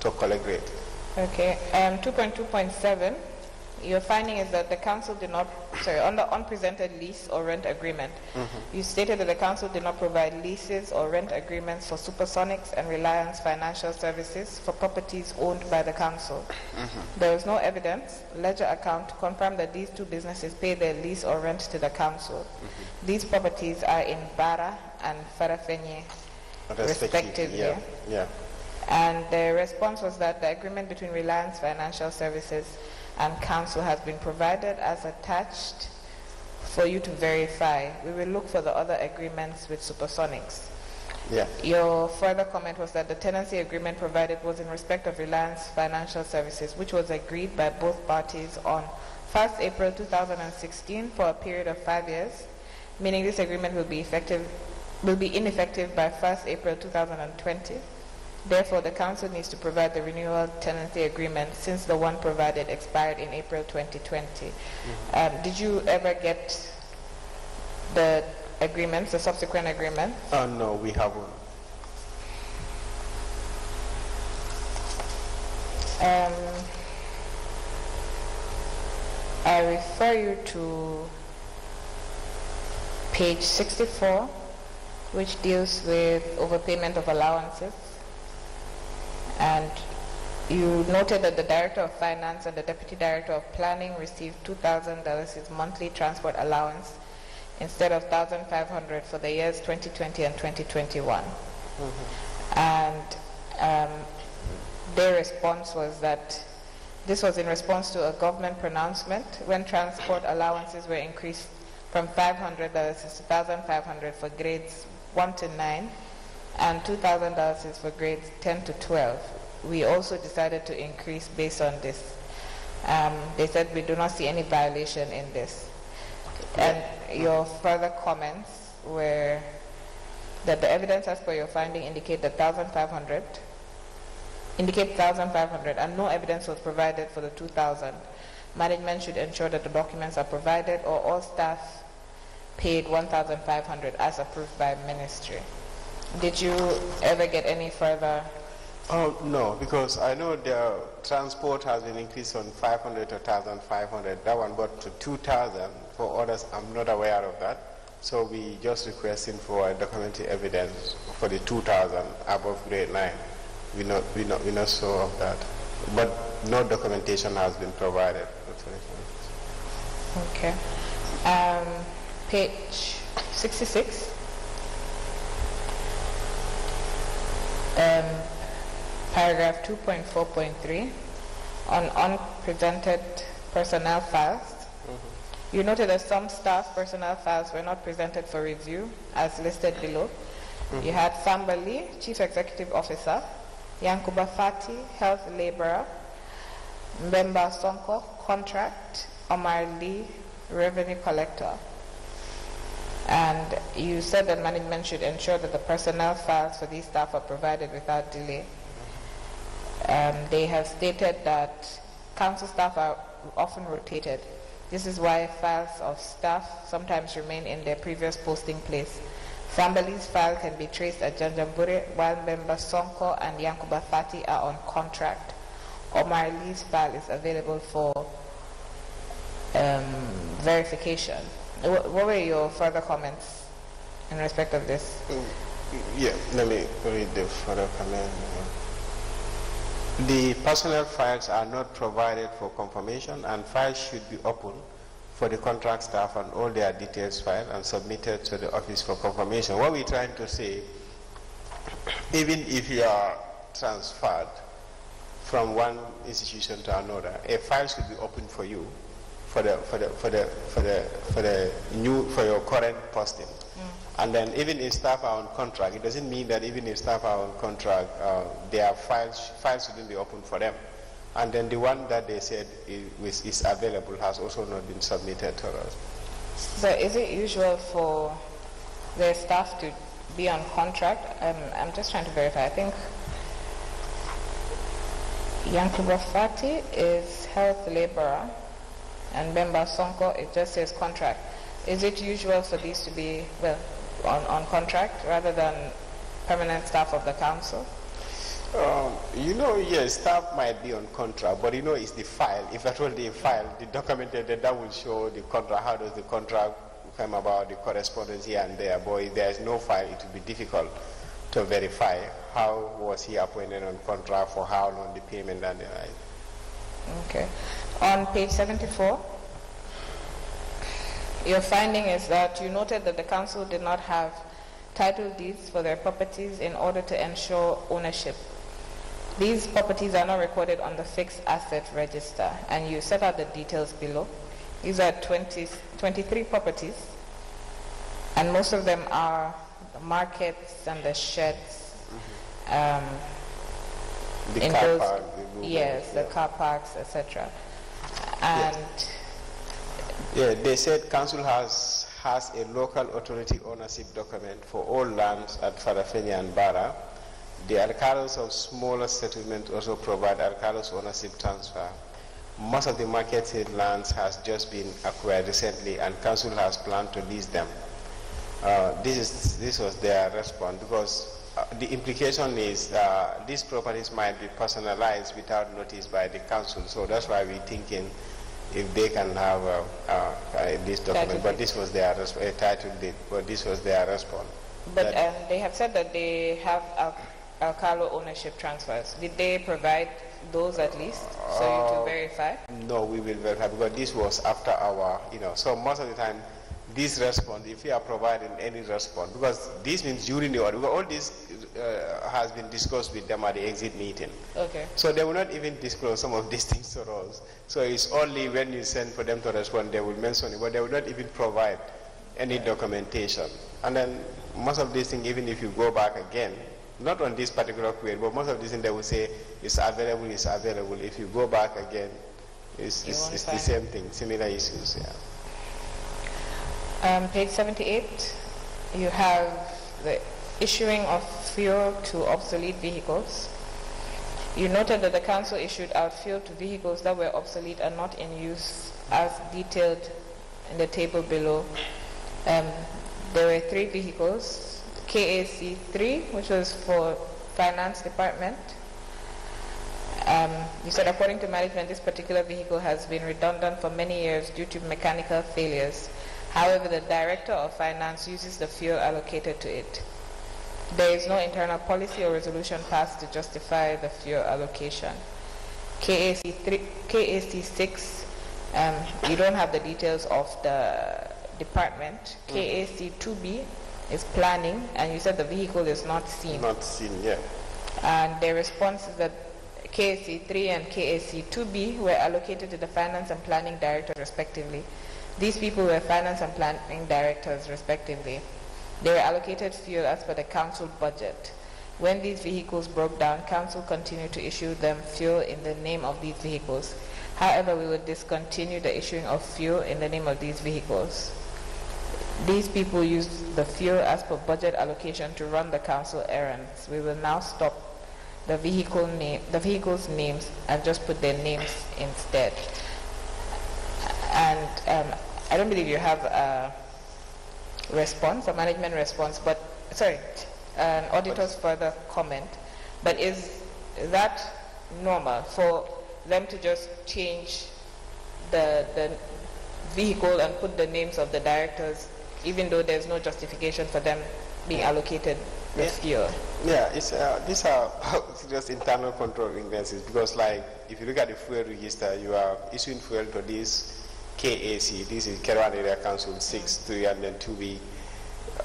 to collect rate. Okay. 2.2.7. Your finding is that the council did not, on the unpresented lease or rent agreement, you stated that the council did not provide leases or rent agreements for Supersonics and Reliance Financial Services for properties owned by the council. There is no evidence, ledger account, to confirm that these two businesses pay their lease or rent to the council. These properties are in Bara and Farafenye, respectively. Yeah. And the response was that the agreement between Reliance Financial Services and council has been provided as attached for you to verify. We will look for the other agreements with Supersonics. Yeah. Your further comment was that the tenancy agreement provided was in respect of Reliance Financial Services, which was agreed by both parties on 1st April 2016 for a period of 5 years, meaning this agreement will be ineffective by 1st April 2020. Therefore, the council needs to provide the renewal tenancy agreement since the one provided expired in April 2020. Did you ever get the agreements, the subsequent agreement? No, we haven't. I refer you to page 64, which deals with overpayment of allowances. And you noted that the Director of Finance and the Deputy Director of Planning received $2,000 monthly transport allowance instead of $1,500 for the years 2020 and 2021. And their response was that this was in response to a government pronouncement when transport allowances were increased from $500 to $1,500 for grades 1 to 9 and $2,000 is for grades 10 to 12. We also decided to increase based on this. They said we do not see any violation in this. And your further comments were that the evidence as per your finding indicate 1,500, and no evidence was provided for the 2,000. Management should ensure that the documents are provided, or all staff paid 1,500 as approved by ministry. Did you ever get any further? No, because I know the transport has been increased from 500 to 1,500. That one got to 2,000. For others, I'm not aware of that. So we just requesting for documentary evidence for the 2,000 above grade 9. We're not sure of that, but no documentation has been provided. Okay. Page 66. Paragraph 2.4.3 on unpresented personnel files. You noted that some staff personnel files were not presented for review as listed below. You had Samba Lee, Chief Executive Officer, Yankuba Fati, Health Laborer, Mbemba Sonko, Contract, Omar Lee, Revenue Collector. And you said that management should ensure that the personnel files for these staff are provided without delay. They have stated that council staff are often rotated. This is why files of staff sometimes remain in their previous posting place. Sambali's file can be traced at Janjambure, while Mbemba Sonko and Yankuba Fati are on contract. Omar Lee's file is available for verification. What were your further comments in respect of this? Yeah, let me read the further comment. The personnel files are not provided for confirmation, and files should be open for the contract staff and all their details filed and submitted to the office for confirmation. What we're trying to say, even if you are transferred from one institution to another, a file should be open for you for your current posting. And then even if staff are on contract, it doesn't mean that even if staff are on contract, their files shouldn't be open for them. And then the one that they said is available has also not been submitted to us. So is it usual for their staff to be on contract? I'm just trying to verify. I think Yankuba Fati is health laborer, and Bemba Sonko, it just says contract. Is it usual for these to be, well, on contract rather than permanent staff of the council? Yes, staff might be on contract, but it's the file. If that was the file, the documented, that will show the contract. How does the contract come about, the correspondence here and there? But if there is no file, it will be difficult to verify how was he appointed on contract, for how long, the payment and the like. Okay. On page 74, your finding is that you noted that the council did not have title deeds for their properties in order to ensure ownership. These properties are not recorded on the fixed asset register, and you set out the details below. These are 23 properties, and most of them are the markets and the sheds. The car park, the car parks, etc. And they said council has a local authority ownership document for all lands at Farafenni and Bara. The alcalos of smaller settlements also provide alcalos ownership transfer. Most of the marketed lands has just been acquired recently, and council has planned to lease them. This was their response, because the implication is these properties might be personalized without notice by the council. So that's why we're thinking if they can have this document. But this was their title deed. But this was their response. But they have said that they have alcalo ownership transfers. Did they provide those at least, so you to verify? No, we will verify, because this was after our, so most of the time, this response, if we are providing any response, because this means during the audit, all this has been discussed with them at the exit meeting. Okay. So they will not even disclose some of these things to us. So it's only when you send for them to respond, they will mention it, but they will not even provide any documentation. And then most of these things, even if you go back again, not on this particular query, but most of these things they will say it's available, it's available. If you go back again, it's the same thing, similar issues. Yeah. Page 78, you have the issuing of fuel to obsolete vehicles. You noted that the council issued out fuel to vehicles that were obsolete and not in use as detailed in the table below. There were 3 vehicles, KAC 3, which was for finance department. You said according to management, this particular vehicle has been redundant for many years due to mechanical failures. However, the director of finance uses the fuel allocated to it. There is no internal policy or resolution passed to justify the fuel allocation. KAC 6, you don't have the details of the department. KAC 2B is planning, and you said the vehicle is not seen. Not seen, yeah. And the response is that KAC 3 and KAC 2B were allocated to the finance and planning director respectively. These people were finance and planning directors respectively. They were allocated fuel as per the council budget. When these vehicles broke down, council continued to issue them fuel in the name of these vehicles. However, we will discontinue the issuing of fuel in the name of these vehicles. These people used the fuel as per budget allocation to run the council errands. We will now stop the vehicles' names and just put their names instead. And I don't believe you have a response, a management response, but sorry, an auditor's further comment. But is that normal for them to just change the vehicle and put the names of the directors, even though there's no justification for them being allocated the fuel? Yeah, it's, these are just internal control agencies, because like if you look at the fuel register, you are issuing fuel to this KAC, this is Kerouan Area Council 6, 3, and then 2B,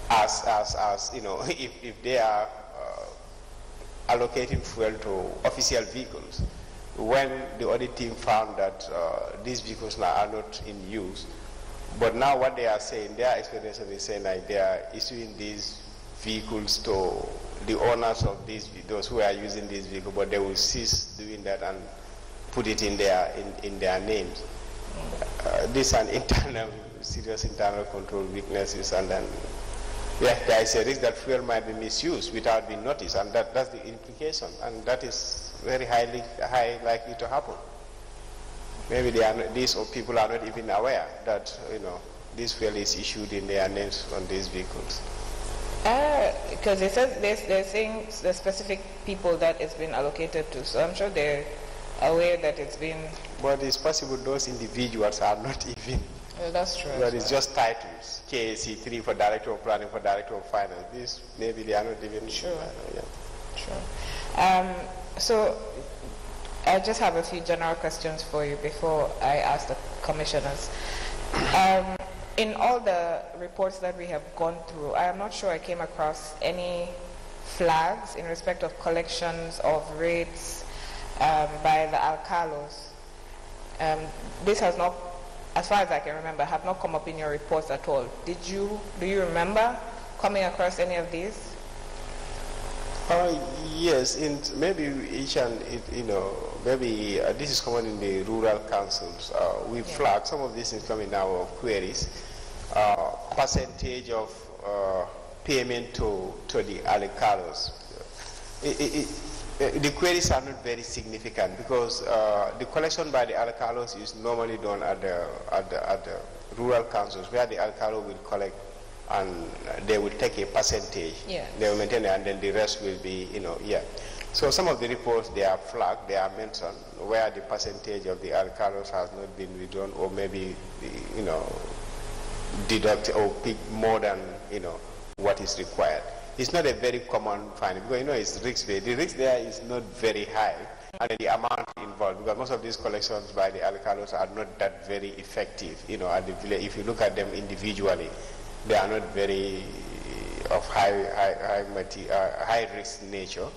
as you know, if they are allocating fuel to official vehicles, when the audit team found that these vehicles now are not in use, but now what they are saying, their explanation is saying like they are issuing these vehicles to the owners of those who are using these vehicles, but they will cease doing that and put it in their names. These are serious internal control weaknesses, and then there is a risk that fuel might be misused without being noticed, and that's the implication, and that is very high likely to happen. Maybe these people are not even aware that this fuel is issued in their names on these vehicles. Because it says they're saying the specific people that it's been allocated to, so I'm sure they're aware that it's been. But it's possible those individuals are not even. Well, that's true. But it's just titles. KAC 3 for Director of Planning, for Director of Finance. These maybe they are not even. Sure. Yeah. Sure. So I just have a few general questions for you before I ask the commissioners. In all the reports that we have gone through, I am not sure I came across any flags in respect of collections of rates by the alcalos. This has not, as far as I can remember, have not come up in your reports at all. Do you remember coming across any of these? Yes, maybe each and maybe this is common in the rural councils. We flag some of these things coming now of queries. Percentage of payment to the alcalos. The queries are not very significant because the collection by the alcalos is normally done at the rural councils, where the alcalo will collect and they will take a percentage. Yes. They will maintain it, and then the rest will be, So some of the reports, they are flagged, they are mentioned, where the percentage of the alcalos has not been withdrawn, or maybe, deduct or pick more than, what is required. It's not a very common finding, because, it's risk-based. The risk there is not very high, and the amount involved, because most of these collections by the alcalos are not that very effective, at the village. If you look at them individually, they are not very of high risk nature.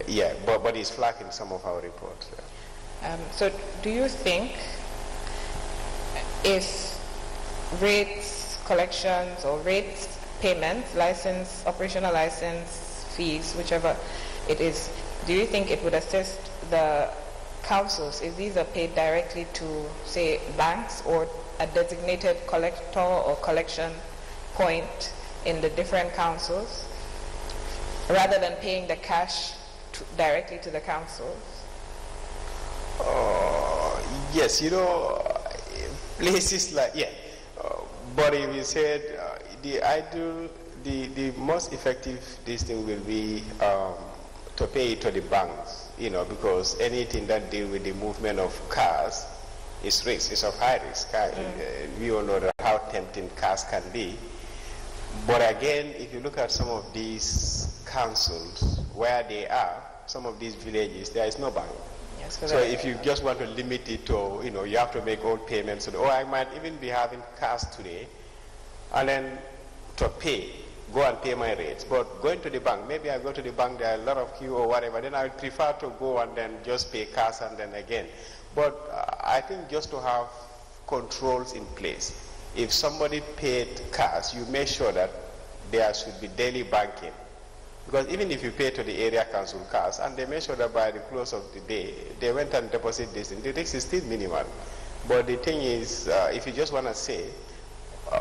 Yeah, but it's flagged in some of our reports. So do you think if rates collections or rates payments, license, operational license fees, whichever it is, do you think it would assist the councils if these are paid directly to, say, banks or a designated collector or collection point in the different councils, rather than paying the cash directly to the councils? Yes, places like, but if you said the most effective this thing will be to pay it to the banks, because anything that deal with the movement of cars is risk, is of high risk. We all know that how tempting cars can be. But again, if you look at some of these councils where they are, some of these villages, there is no bank. Yes, so if you just want to limit it to, you have to make all payments. Or I might even be having cars today, and then to pay, go and pay my rates. But going to the bank, maybe I go to the bank, there are a lot of queue or whatever, then I would prefer to go and then just pay cash and then again. But I think just to have controls in place. If somebody paid cash, you make sure that there should be daily banking. Because even if you pay to the area council cash, and they make sure that by the close of the day, they went and deposit this, and the risk is still minimal. But the thing is, if you just want to say,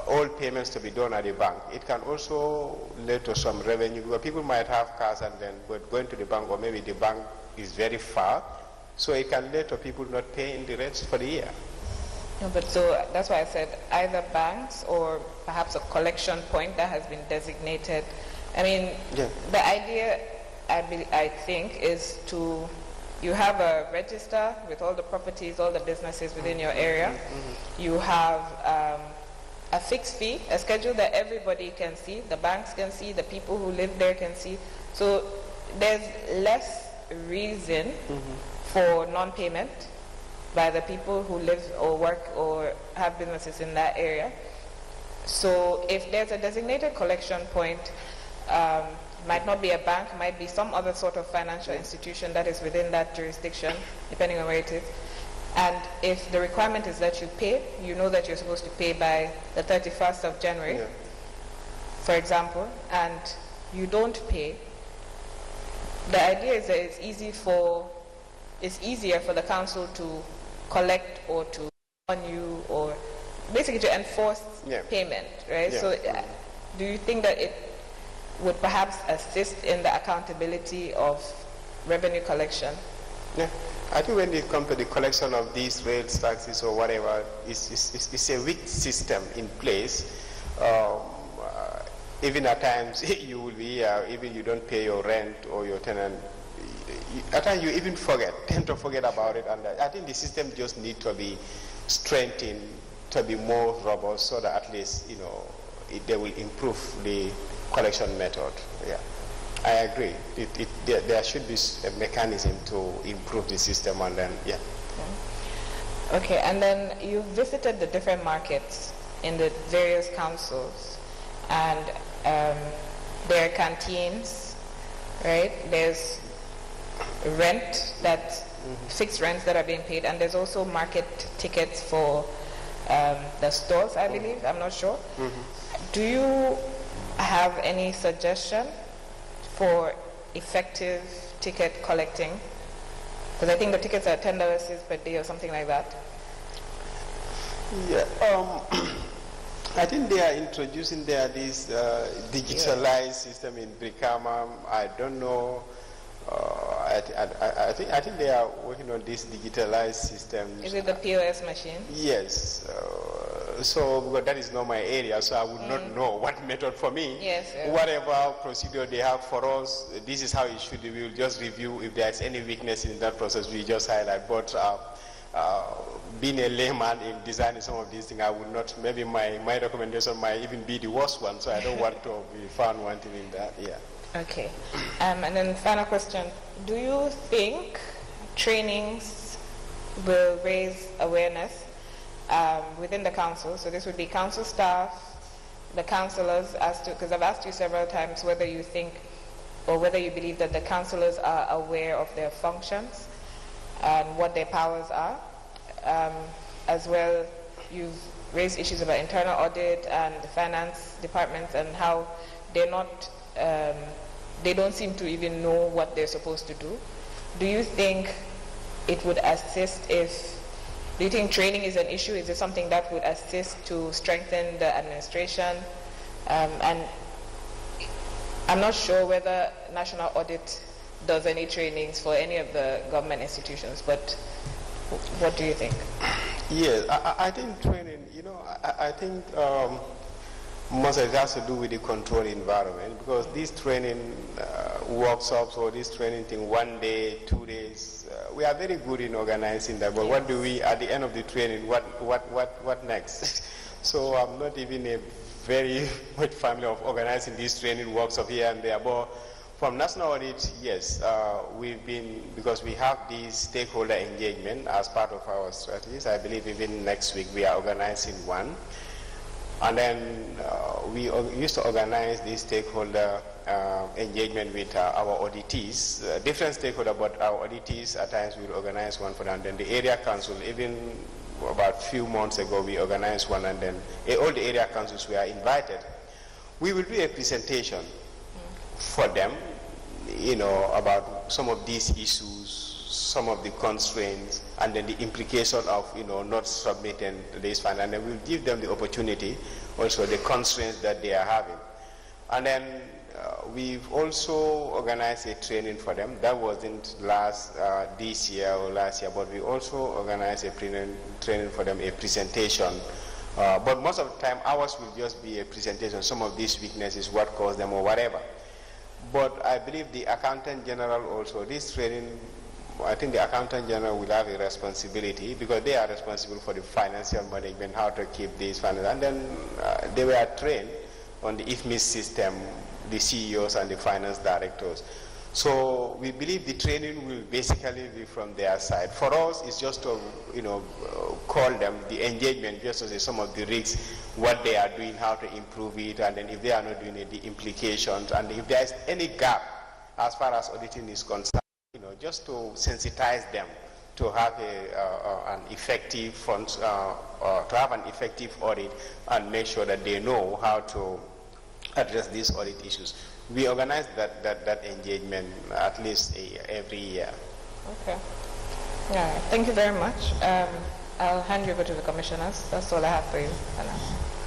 all payments to be done at the bank, it can also lead to some revenue, because people might have cash and then going to the bank, or maybe the bank is very far, so it can lead to people not paying the rents for the year. No, but so that's why I said either banks or perhaps a collection point that has been designated. I mean, the idea, I think, is to, you have a register with all the properties, all the businesses within your area. You have a fixed fee, a schedule that everybody can see, the banks can see, the people who live there can see. So there's less reason for non-payment by the people who live or work or have businesses in that area. So if there's a designated collection point, might not be a bank, might be some other sort of financial institution that is within that jurisdiction, depending on where it is. And if the requirement is that you pay, you know that you're supposed to pay by the 31st of January, for example, and you don't pay, the idea is that it's easier for the council to collect or to on you, or basically to enforce payment, right? So do you think that it would perhaps assist in the accountability of revenue collection? Yeah, I think when it comes to the collection of these rates, taxes or whatever, it's a weak system in place. Even at times you will be, even you don't pay your rent or your tenant, at times you even tend to forget about it, and I think the system just needs to be strengthened to be more robust, so that at least they will improve the collection method. Yeah, I agree. There should be a mechanism to improve the system, and then Okay, and then you visited the different markets in the various councils, and there are canteens, right? There's rent, fixed rents that are being paid, and there's also market tickets for the stores, I believe. I'm not sure. Do you have any suggestion for effective ticket collecting? Because I think the tickets are $10 per day or something like that. Yeah. I think they are introducing this digitalized system in Brikama. I don't know. I think they are working on this digitalized system. Is it the POS machine? Yes. So because that is not my area, so I would not know what method for me. Yes. Whatever procedure they have for us, this is how it should be. We will just review. If there's any weakness in that process, we just highlight. But being a layman in designing some of these things, I would not. Maybe my recommendation might even be the worst one. So I don't want to be found wanting in that. Yeah. Okay. And then final question. Do you think trainings will raise awareness within the council? So this would be council staff, the councillors, because I've asked you several times whether you think or whether you believe that the councillors are aware of their functions and what their powers are. As well, you've raised issues about internal audit and the finance departments and how they're not, they don't seem to even know what they're supposed to do. Do you think it would assist do you think training is an issue? Is it something that would assist to strengthen the administration? And I'm not sure whether National Audit does any trainings for any of the government institutions, but what do you think? Yes, I think training, I think most of it has to do with the control environment, because these training workshops or this training thing, 1 day, 2 days, we are very good in organizing that, but what do we, at the end of the training, what next? So I'm not even a very much family of organizing these training workshops here and there, but from National Audit, yes, we've been, because we have these stakeholder engagement as part of our strategies. I believe even next week we are organizing one. And then we used to organize this stakeholder engagement with our auditees, different stakeholders, but our auditees at times will organize one for them. And then the area council, even about a few months ago, we organized one, and then all the area councils were invited. We will do a presentation for them, about some of these issues, some of the constraints, and then the implication of, not submitting this fund. And then we'll give them the opportunity, also the constraints that they are having. And then we've also organized a training for them. That wasn't this year or last year, but we also organized a training for them, a presentation. But most of the time, ours will just be a presentation, some of these weaknesses, what caused them or whatever. But I believe the Accountant General also, this training, I think the Accountant General will have a responsibility, because they are responsible for the financial management, how to keep these finances. And then they were trained on the IFMIS system, the CEOs and the finance directors. So we believe the training will basically be from their side. For us, it's just to, call them, the engagement, just to say some of the risks, what they are doing, how to improve it, and then if they are not doing it, the implications, and if there is any gap as far as auditing is concerned, just to sensitize them to have an effective to have an effective audit and make sure that they know how to address these audit issues. We organize that engagement at least every year. Okay. Yeah, thank you very much. I'll hand you over to the commissioners. That's all I have for you, Anna.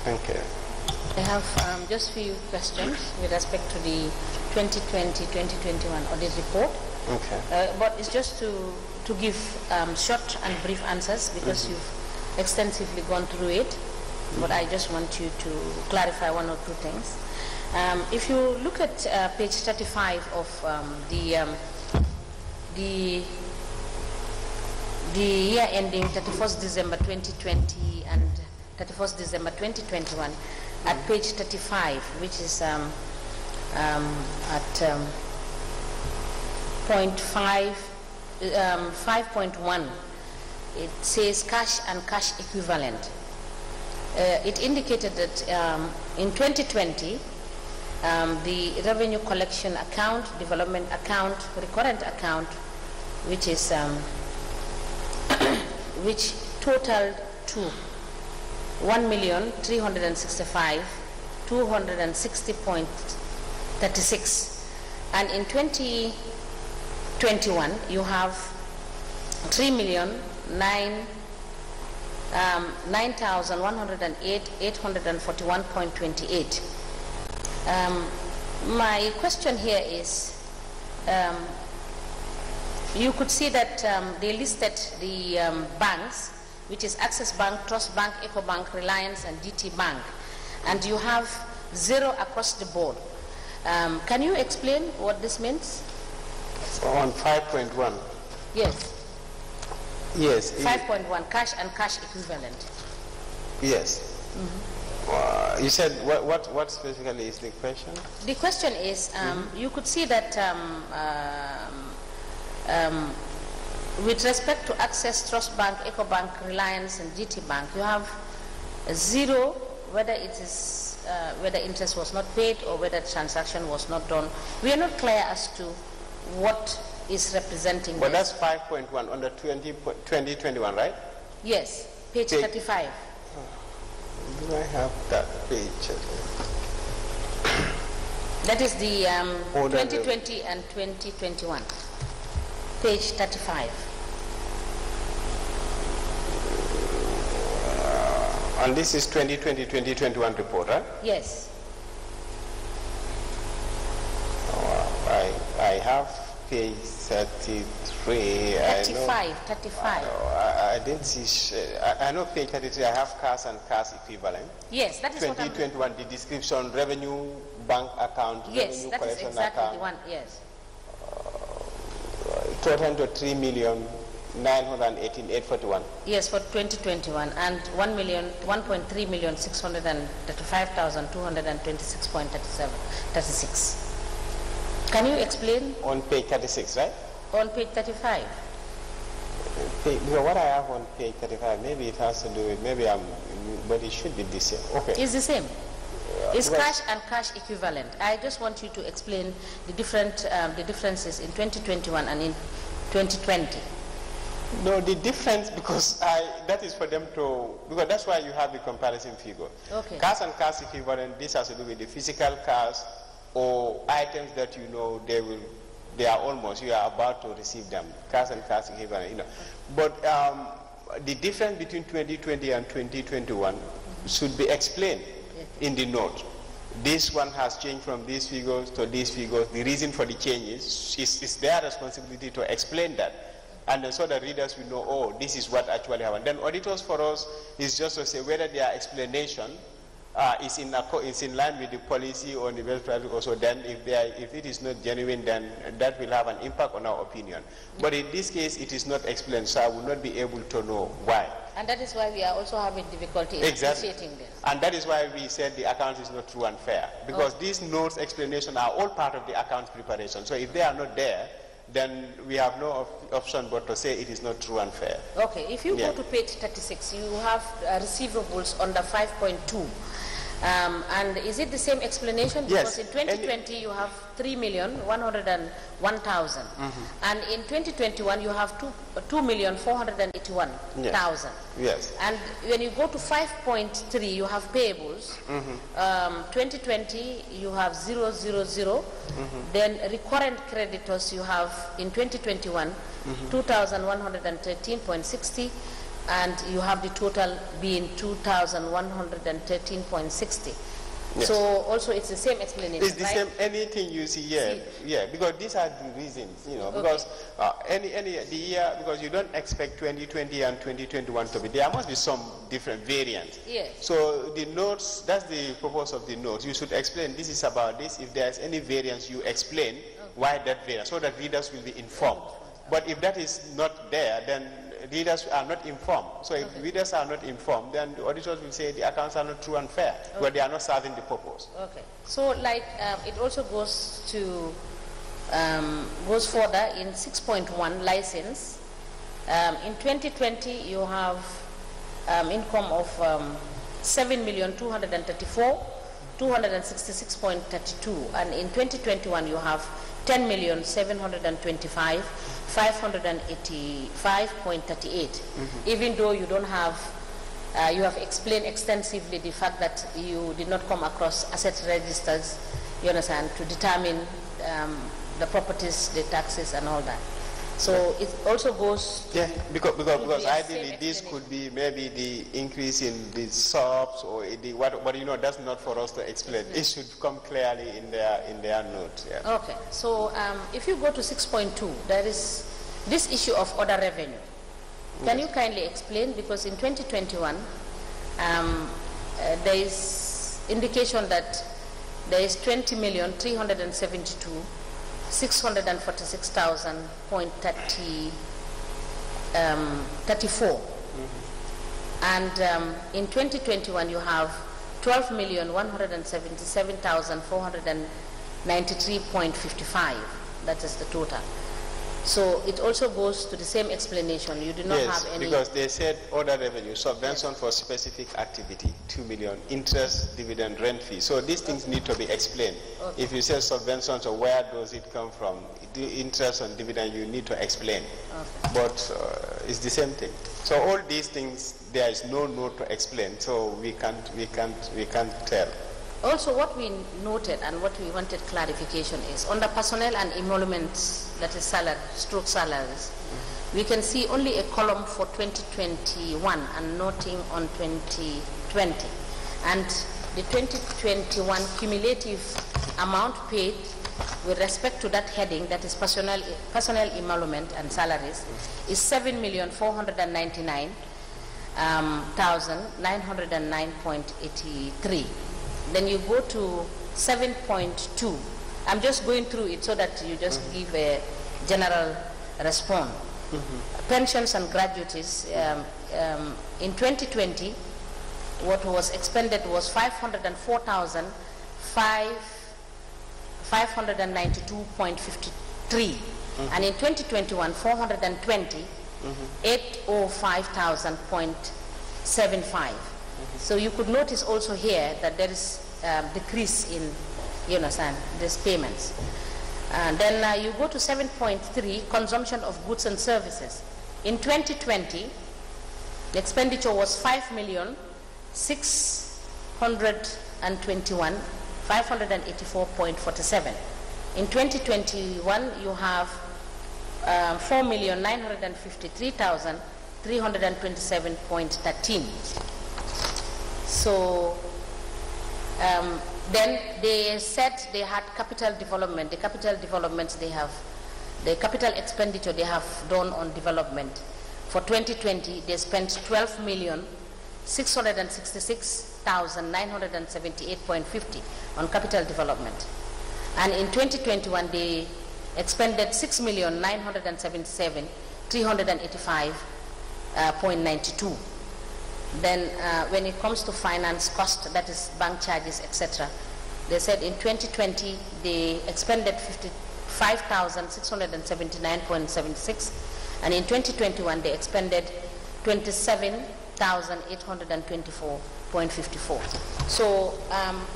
Thank you. I have just a few questions with respect to the 2020-2021 audit report. Okay. But it's just to give short and brief answers, because you've extensively gone through it. But I just want you to clarify one or two things. If you look at page 35 of the year ending 31st December 2020 and 31st December 2021, at page 35, which is at point 5.1, it says cash and cash equivalent. It indicated that in 2020, the revenue collection account, development account, recurrent account, which is which totaled to 1,365,260.36, and in 2021 you have 9,108,841.28. My question here is, you could see that they listed the banks, which is Access Bank, Trust Bank, EcoBank, Reliance, and DT Bank, and you have 0 across the board. Can you explain what this means? So on 5.1. Yes. Yes. 5.1, cash and cash equivalent. Yes. You said what specifically is the question? The question is, you could see that with respect to Access, Trust Bank, EcoBank, Reliance, and GT Bank, you have 0, whether it is whether interest was not paid or whether transaction was not done. We are not clear as to what is representing. But this. that's 5.1 on the 2021, right? Yes, page 35. I have that page? That is the Oh, no, no. 2020 and 2021. Page 35. And this is 2020-2021 report, right? Yes. I have page 33. 35. I didn't see. I know page 33. I have cash and cash equivalent. Yes, that is what I'm... 2021, the description, revenue, bank account, Yes, revenue that is collection exactly account. the one, yes. Total to 3,918,841. Yes, for 2021, and 1,135,226.36. Can you explain? On page 36, right? On page 35. Because what I have on page 35, maybe it has to do with, but it should be the same. Okay. It's the same. It's well- cash and cash equivalent. I just want you to explain the differences in 2021 and in 2020. No, the difference, because that is for them to, because that's why you have the comparison figure. Okay. Cash and cash equivalent, this has to do with the physical cash or items that you know you are about to receive them. Cash and cash equivalent, But the difference between 2020 and 2021 should be explained in the note. This one has changed from these figures to these figures. The reason for the changes is their responsibility to explain that. And then so the readers will know, oh, this is what actually happened. Then auditors for us is just to say whether their explanation is in line with the policy or the best practice. Also, then if it is not genuine, then that will have an impact on our opinion. But in this case, it is not explained, so I will not be able to know why. And that is why we are also having difficulty in appreciating this. And that is why we said the account is not true and fair. Because these notes explanation are all part of the account preparation. So if they are not there, then we have no option but to say it is not true and fair. Okay, if you go to page 36, you have receivables under 5.2. And is it the same explanation? Yes. Because in 2020 you have 3,101,000, and in 2021 you have 2,481,000. Yes. And when you go to 5.3, you have payables. 2020 you have 000. Then recurrent creditors you have in 2021 2,113.60. And you have the total being 2,113.60. Yes. So also it's the same explanation, It's the right? same, anything you see here, because these are the reasons, because the year, because you don't expect 2020 and 2021 to be, there must be some different variants. Yes. So the notes, that's the purpose of the notes. You should explain this is about this. If there's any variance, you explain why that variance, so that readers will be informed. But if that is not there, then readers are not informed. So if readers are not informed, then the auditors will say the accounts are not true and fair, but they are not serving the purpose. Okay. So like it also goes to goes further in 6.1 license. In 2020 you have income of 7,234,266.32, and in 2021 you have 10,725,585.38. Even though you don't have, you have explained extensively the fact that you did not come across asset registers, you understand, to determine the properties, the taxes, and all that. So it also goes to because the ideally same this could be maybe the increase in the subs or the what, but that's not for us to explain. It should come clearly in their notes. Yeah. Okay, so if you go to 6.2, there is this issue of other revenue. Can you kindly explain, because in 2021 there is indication that there is 20,372,646,000.34, and in 2021 you have 12,177,493.55. That is the total. So it also goes to the same explanation. You do not Yes, have any... because they said other revenue, subvention for specific activity, 2 million, interest, dividend, rent fee. So these things need to be explained. Okay. If you say subvention, so where does it come from? The interest and dividend, you need to explain. Okay. But it's the same thing. So all these things, there is no note to explain, so we can't tell. Also, what we noted and what we wanted clarification is on the personnel and emoluments, that is salary, stroke salaries, we can see only a column for 2021 and nothing on 2020. And the 2021 cumulative amount paid with respect to that heading, that is personnel emolument and salaries, is 7,499,909.83. Then you go to 7.2. I'm just going through it so that you just give a general response. Pensions and gratuities, in 2020, what was expended was 504,592.53. And in 2021, 420, 805,000.75. So you could notice also here that there is decrease in, you understand, these payments. And then you go to 7.3, consumption of goods and services. In 2020, the expenditure was 5,621,584.47. In 2021, you have 4,953,327.13. So then they said they had capital development. The capital developments they have, the capital expenditure they have done on development. For 2020, they spent 12,666,978.50 on capital development. And in 2021, they expended 6,977,385.92. Then when it comes to finance cost, that is bank charges, etc., they said in 2020 they expended 55,679.76, and in 2021 they expended 27,824.54. So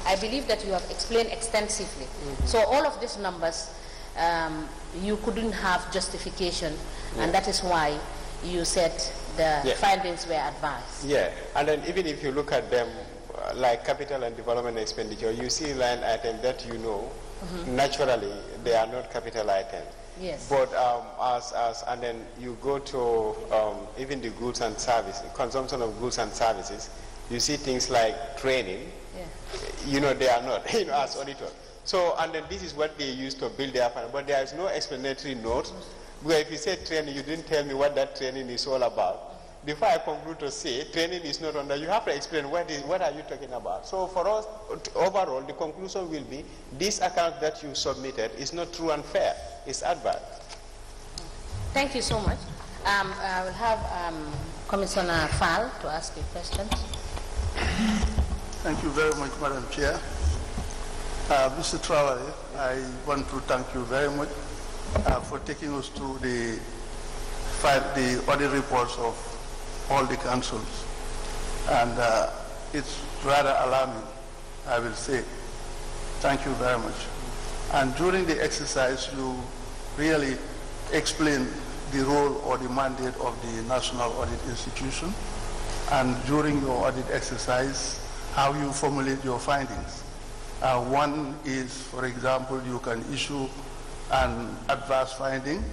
I believe that you have explained extensively. So all of these numbers, you couldn't have justification, and that is why you said the findings were advised. Yeah, and then even if you look at them, like capital and development expenditure, you see line items that you know, naturally they are not capital items. Yes. But and then you go to even the goods and services, consumption of goods and services, you see things like training, you know, they are not, you know, as auditor. So, and then this is what they use to build their plan, but there is no explanatory note. Because if you say training, you didn't tell me what that training is all about. Before I conclude to say training is not under, you have to explain what are you talking about. So for us, overall, the conclusion will be this account that you submitted is not true and fair. It's adverse. Thank you so much. I will have Commissioner Fall to ask you questions. Thank you very much, Madam Chair. Mr. Traore, I want to thank you very much for taking us through the audit reports of all the councils. And it's rather alarming, I will say. Thank you very much. And during the exercise, you really explained the role or the mandate of the National Audit Institution, and during your audit exercise, how you formulate your findings. One is, for example, you can issue an adverse finding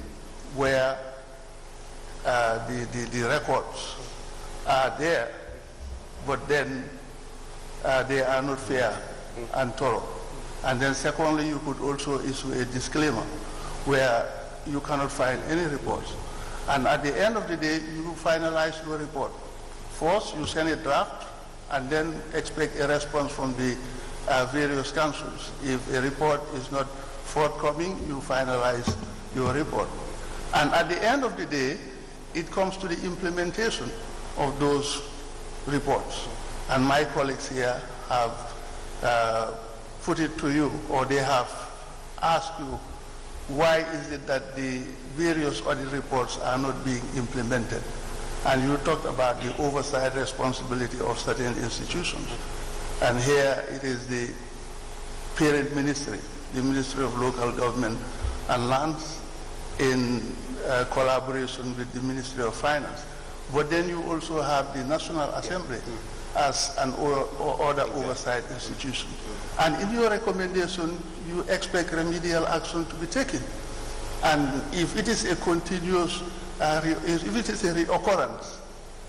where the records are there, but then they are not fair and thorough. And then secondly, you could also issue a disclaimer where you cannot find any reports. And at the end of the day, you finalize your report. First, you send a draft and then expect a response from the various councils. If a report is not forthcoming, you finalize your report. And at the end of the day, it comes to the implementation of those reports. And my colleagues here have put it to you, or they have asked you why is it that the various audit reports are not being implemented? And you talked about the oversight responsibility of certain institutions. And here it is the parent ministry, the Ministry of Local Government and Lands, in collaboration with the Ministry of Finance. But then you also have the National Assembly as an other oversight institution. And in your recommendation, you expect remedial action to be taken. And if it is a continuous, if it is a reoccurrence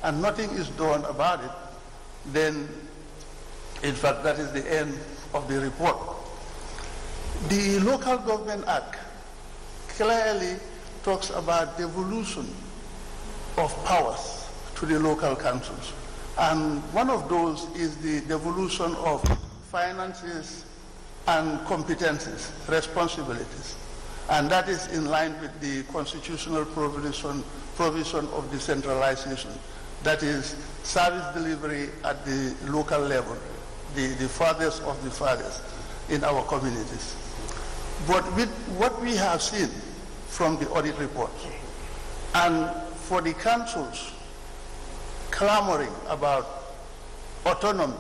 and nothing is done about it, then in fact that is the end of the report. The Local Government Act clearly talks about devolution of powers to the local councils. And one of those is the devolution of finances and competencies, responsibilities. And that is in line with the constitutional provision of decentralization. That is service delivery at the local level, the farthest of the farthest in our communities. But with what we have seen from the audit reports, and for the councils clamoring about autonomy,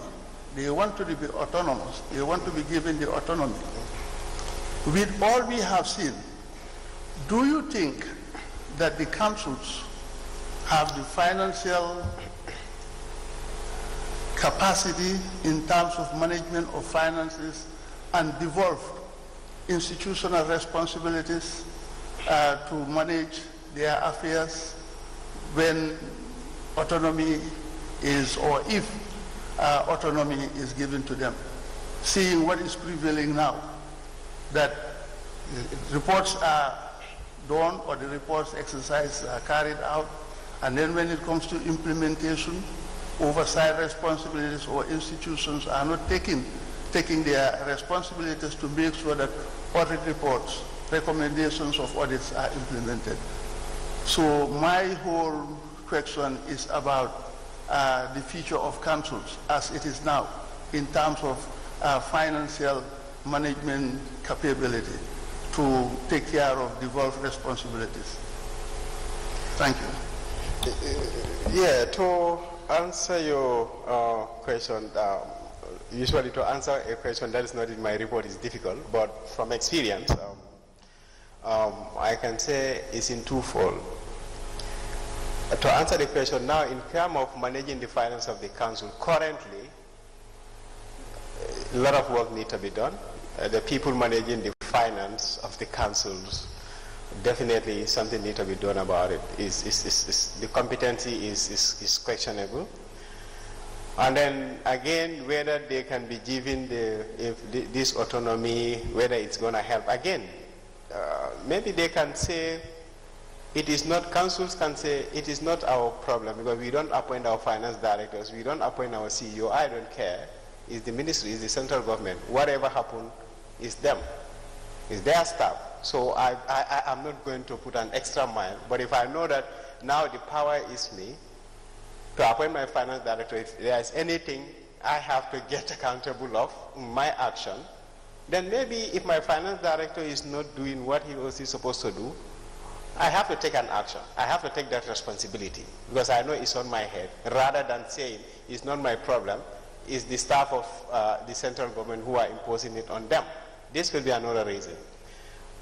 they want to be autonomous, they want to be given the autonomy. With all we have seen, do you think that the councils have the financial capacity in terms of management of finances and devolve institutional responsibilities to manage their affairs when autonomy is, or if autonomy is given to them? Seeing what is prevailing now, that reports are done or the reports exercise are carried out, and then when it comes to implementation, oversight responsibilities or institutions are not taking their responsibilities to make sure that audit reports, recommendations of audits are implemented. So my whole question is about the future of councils as it is now in terms of financial management capability to take care of devolved responsibilities. Thank you. Yeah, to answer your question, usually to answer a question that is not in my report is difficult, but from experience, I can say it's in twofold. To answer the question now, in terms of managing the finance of the council, currently, a lot of work needs to be done. The people managing the finance of the councils, definitely something needs to be done about it. The competency is questionable. And then again, whether they can be given this autonomy, whether it's going to help. Again, maybe they can say, it is not, councils can say, it is not our problem because we don't appoint our finance directors, we don't appoint our CEO, I don't care. It's the ministry, it's the central government. Whatever happens is them, it's their staff. So I'm not going to put an extra mile, but if I know that now the power is me, to appoint my finance director, if there is anything I have to get accountable of my action, then maybe if my finance director is not doing what he or she is supposed to do, I have to take an action. I have to take that responsibility because I know it's on my head, rather than saying it's not my problem, it's the staff of the central government who are imposing it on them. This will be another reason.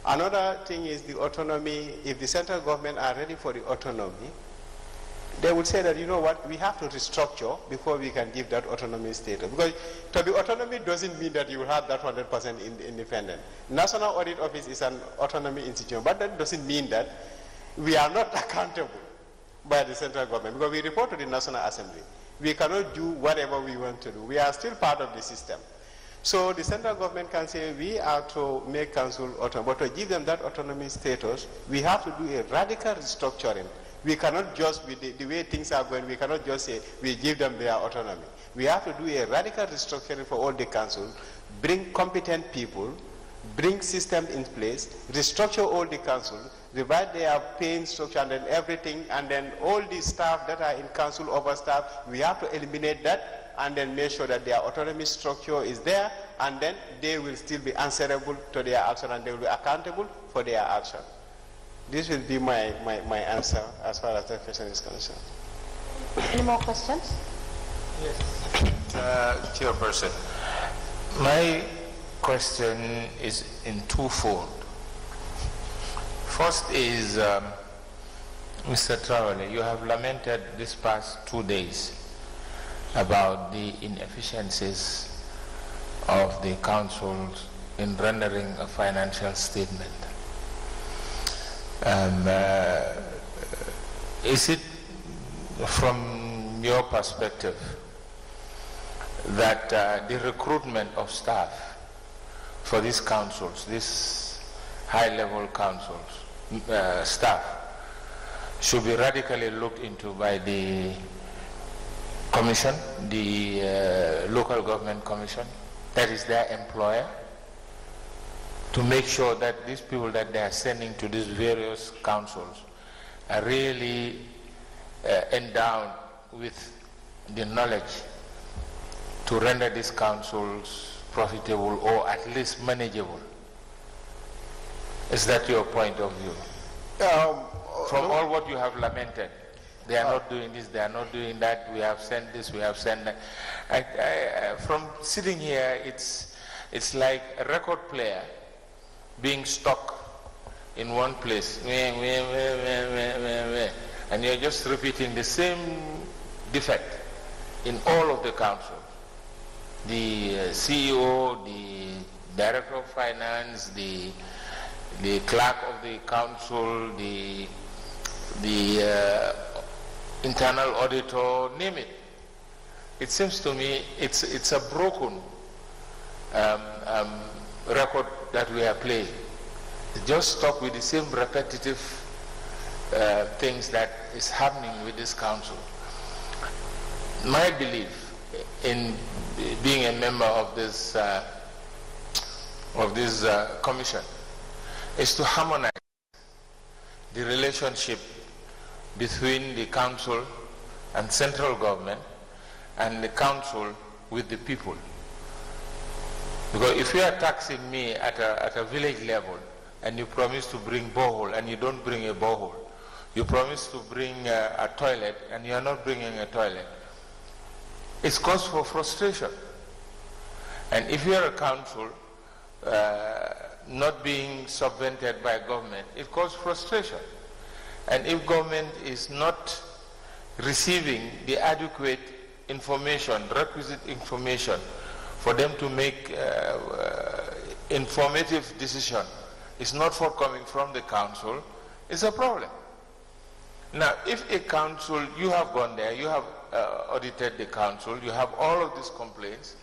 Another thing is the autonomy. If the central government are ready for the autonomy, they would say that, you know what, we have to restructure before we can give that autonomy status. Because to be autonomy doesn't mean that you will have that 100% independent. National Audit Office is an autonomy institution, but that doesn't mean that we are not accountable by the central government, because we report to the National Assembly. We cannot do whatever we want to do. We are still part of the system. So the central government can say we are to make council autonomous, but to give them that autonomy status, we have to do a radical restructuring. We cannot just, with the way things are going, we cannot just say we give them their autonomy. We have to do a radical restructuring for all the councils, bring competent people, bring systems in place, restructure all the councils, divide their paying structure and then everything, and then all the staff that are in council overstaff, we have to eliminate that and then make sure that their autonomy structure is there, and then they will still be answerable to their action and they will be accountable for their action. This will be my answer as far as that question is concerned. Any more questions? Yes. Chairperson, my question is in twofold. First is, Mr. Traore, you have lamented this past 2 days about the inefficiencies of the councils in rendering a financial statement. Is it from your perspective that the recruitment of staff for these councils, these high-level councils, staff, should be radically looked into by the commission, the local government commission, that is their employer, to make sure that these people that they are sending to these various councils are really endowed with the knowledge to render these councils profitable or at least manageable. Is that your point of view? From all what you have lamented, they are not doing this, they are not doing that, we have sent this, we have sent that. From sitting here, it's like a record player being stuck in one place, and you're just repeating the same defect in all of the councils. The CEO, the Director of Finance, the clerk of the council, the internal auditor, name it. It seems to me it's a broken record that we are playing. Just stuck with the same repetitive things that is happening with this council. My belief in being a member of this commission is to harmonize the relationship between the council and central government and the council with the people. Because if you are taxing me at a village level and you promise to bring borehole and you don't bring a borehole, you promise to bring a toilet and you are not bringing a toilet, it's cause for frustration. And if you are a council not being subvented by government, it causes frustration. And if government is not receiving the adequate information, requisite information, for them to make informative decision, it's not forthcoming from the council, it's a problem. Now, if a council, you have gone there, you have audited the council, you have all of these complaints,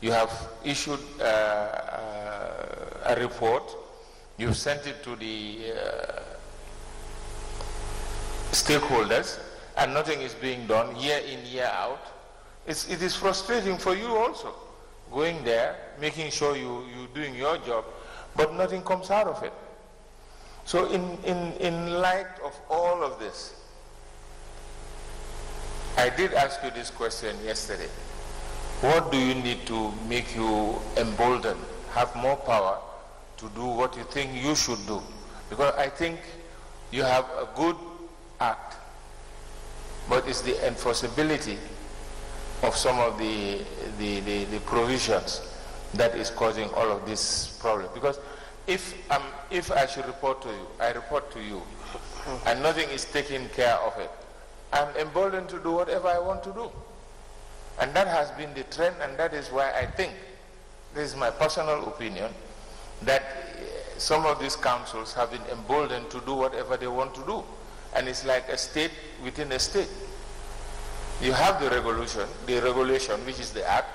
you have issued a report, you've sent it to the stakeholders, and nothing is being done year in, year out, it is frustrating for you also. Going there, making sure you're doing your job, but nothing comes out of it. So in light of all of this, I did ask you this question yesterday. What do you need to make you emboldened, have more power to do what you think you should do? Because I think you have a good act, but it's the enforceability of some of the provisions that is causing all of this problem. Because if I should report to you, I report to you, and nothing is taken care of it, I'm emboldened to do whatever I want to do. And that has been the trend, and that is why I think, this is my personal opinion, that some of these councils have been emboldened to do whatever they want to do. And it's like a state within a state. You have the regulation, which is the act,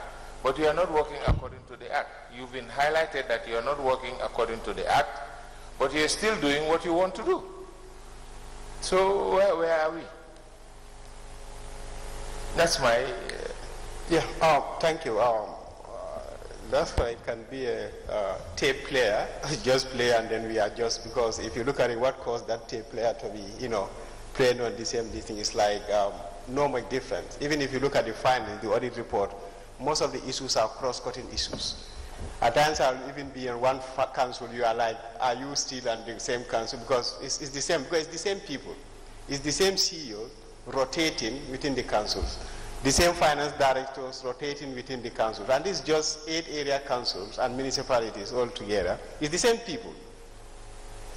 but you are not working according to the act. You've been highlighted that you are not working according to the act, but you are still doing what you want to do. So where are we? That's my... thank you. That's why it can be a tape player, just play and then we adjust, because if you look at it, what caused that tape player to be, playing on the same thing, it's like no much difference. Even if you look at the findings, the audit report, most of the issues are cross-cutting issues. At times I'll even be in one council, you are like, are you still on the same council? Because it's the same, because it's the same people. It's the same CEO rotating within the councils. The same finance directors rotating within the councils. And this is just 8 area councils and municipalities all together. It's the same people.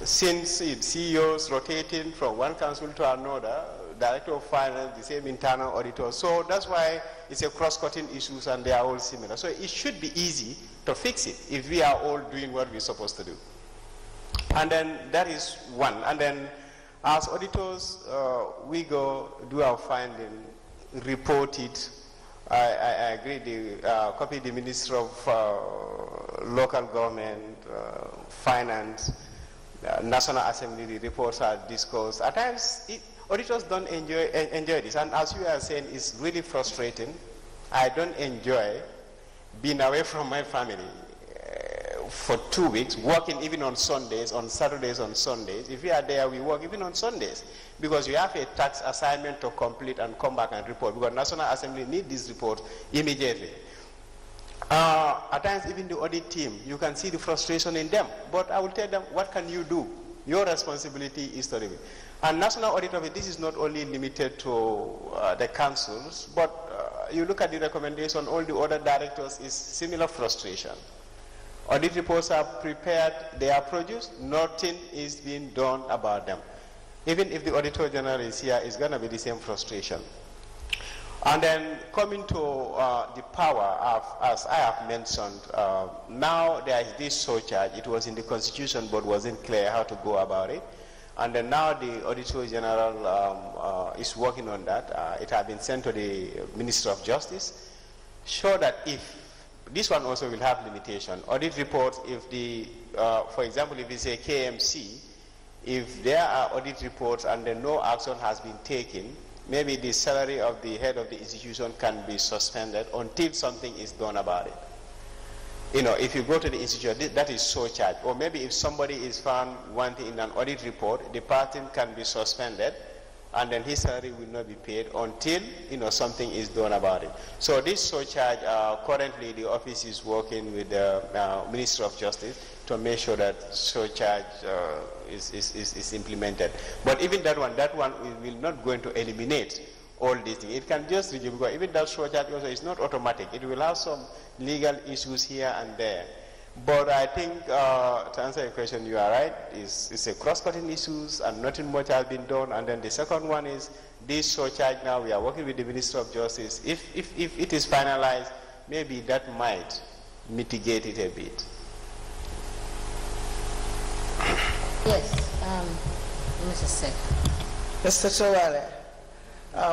Since CEOs rotating from one council to another, director of finance, the same internal auditor. So that's why it's a cross-cutting issues and they are all similar. So it should be easy to fix it if we are all doing what we're supposed to do. And then that is one. And then as auditors, we go do our finding, report it. I agree, copy the Minister of Local Government, Finance, National Assembly, the reports are discussed. At times, auditors don't enjoy this, and as you are saying, it's really frustrating. I don't enjoy being away from my family for 2 weeks, working even on Sundays, on Saturdays, on Sundays. If we are there, we work even on Sundays, because you have a tax assignment to complete and come back and report, because National Assembly need this report immediately. At times, even the audit team, you can see the frustration in them. But I will tell them, what can you do? Your responsibility is to review. And National Audit Office, this is not only limited to the councils, but you look at the recommendation, all the other directors is similar frustration. Audit reports are prepared, they are produced, nothing is being done about them. Even if the Auditor General is here, it's going to be the same frustration. And then coming to the power, as I have mentioned, now there is this surcharge. It was in the Constitution, but wasn't clear how to go about it. And then now the Auditor General is working on that. It has been sent to the Minister of Justice. Show that if, this one also will have limitation. Audit reports, if the, for example, if it's a KMC, if there are audit reports and then no action has been taken, maybe the salary of the head of the institution can be suspended until something is done about it. You know, if you go to the institution, that is surcharge. Or maybe if somebody is found wanting in an audit report, the person can be suspended, and then his salary will not be paid until, you know, something is done about it. So this surcharge, currently the office is working with the Minister of Justice to make sure that surcharge is implemented. But even that one will not going to eliminate all these things. It can just reduce, because even that surcharge also is not automatic. It will have some legal issues here and there. But I think, to answer your question, you are right. It's a cross-cutting issues and nothing much has been done. And then the second one is this surcharge now, we are working with the Minister of Justice. If it is finalized, maybe that might mitigate it a bit. Yes, Mrs. Seth. Mr. Chowale,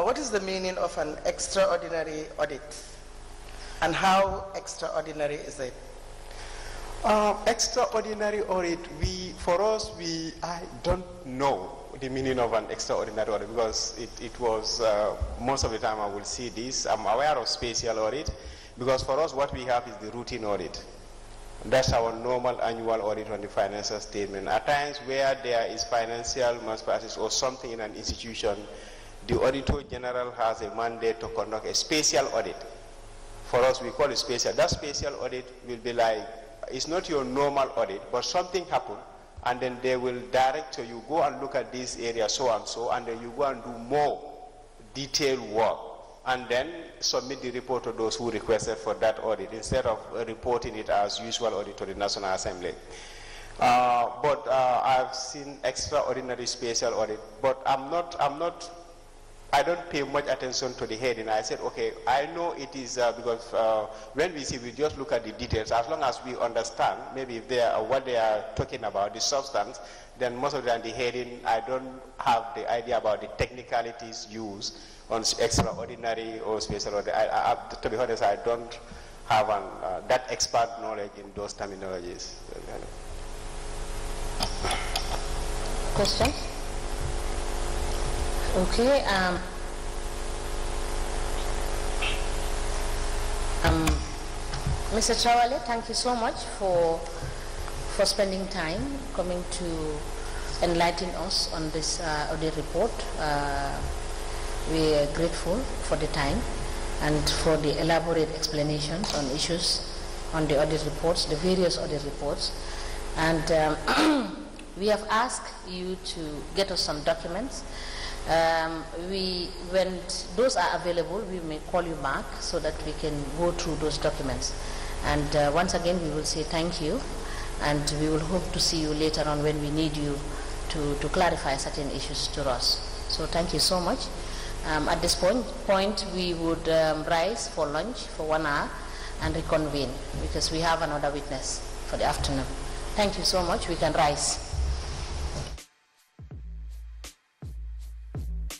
what is the meaning of an extraordinary audit? And how extraordinary is it? Extraordinary audit, I don't know the meaning of an extraordinary audit, because it was, most of the time I will see this. I'm aware of special audit, because for us what we have is the routine audit. That's our normal annual audit on the financial statement. At times where there is financial malpractice or something in an institution, the Auditor General has a mandate to conduct a special audit. For us, we call it special. That special audit will be like, it's not your normal audit, but something happened, and then they will direct you, go and look at this area so and so, and then you go and do more detailed work, and then submit the report to those who requested for that audit, instead of reporting it as usual audit to the National Assembly. But I've seen extraordinary special audit, but I don't pay much attention to the heading. I said, okay, I know it is because when we see, we just look at the details. As long as we understand, maybe if they are what they are talking about, the substance, then most of the time the heading, I don't have the idea about the technicalities used on extraordinary or special audit. To be honest, I don't have that expert knowledge in those terminologies. Questions? Okay. Mr. Chowale, thank you so much for spending time coming to enlighten us on this audit report. We are grateful for the time. and for the elaborate explanations on issues on the audit reports, the various audit reports. And we have asked you to get us some documents. When those are available, we may call you back so that we can go through those documents. And once again, we will say thank you, and we will hope to see you later on when we need you to clarify certain issues to us. So thank you so much. At this point, we would rise for lunch for 1 hour and reconvene because we have another witness for the afternoon. Thank you so much. We can rise.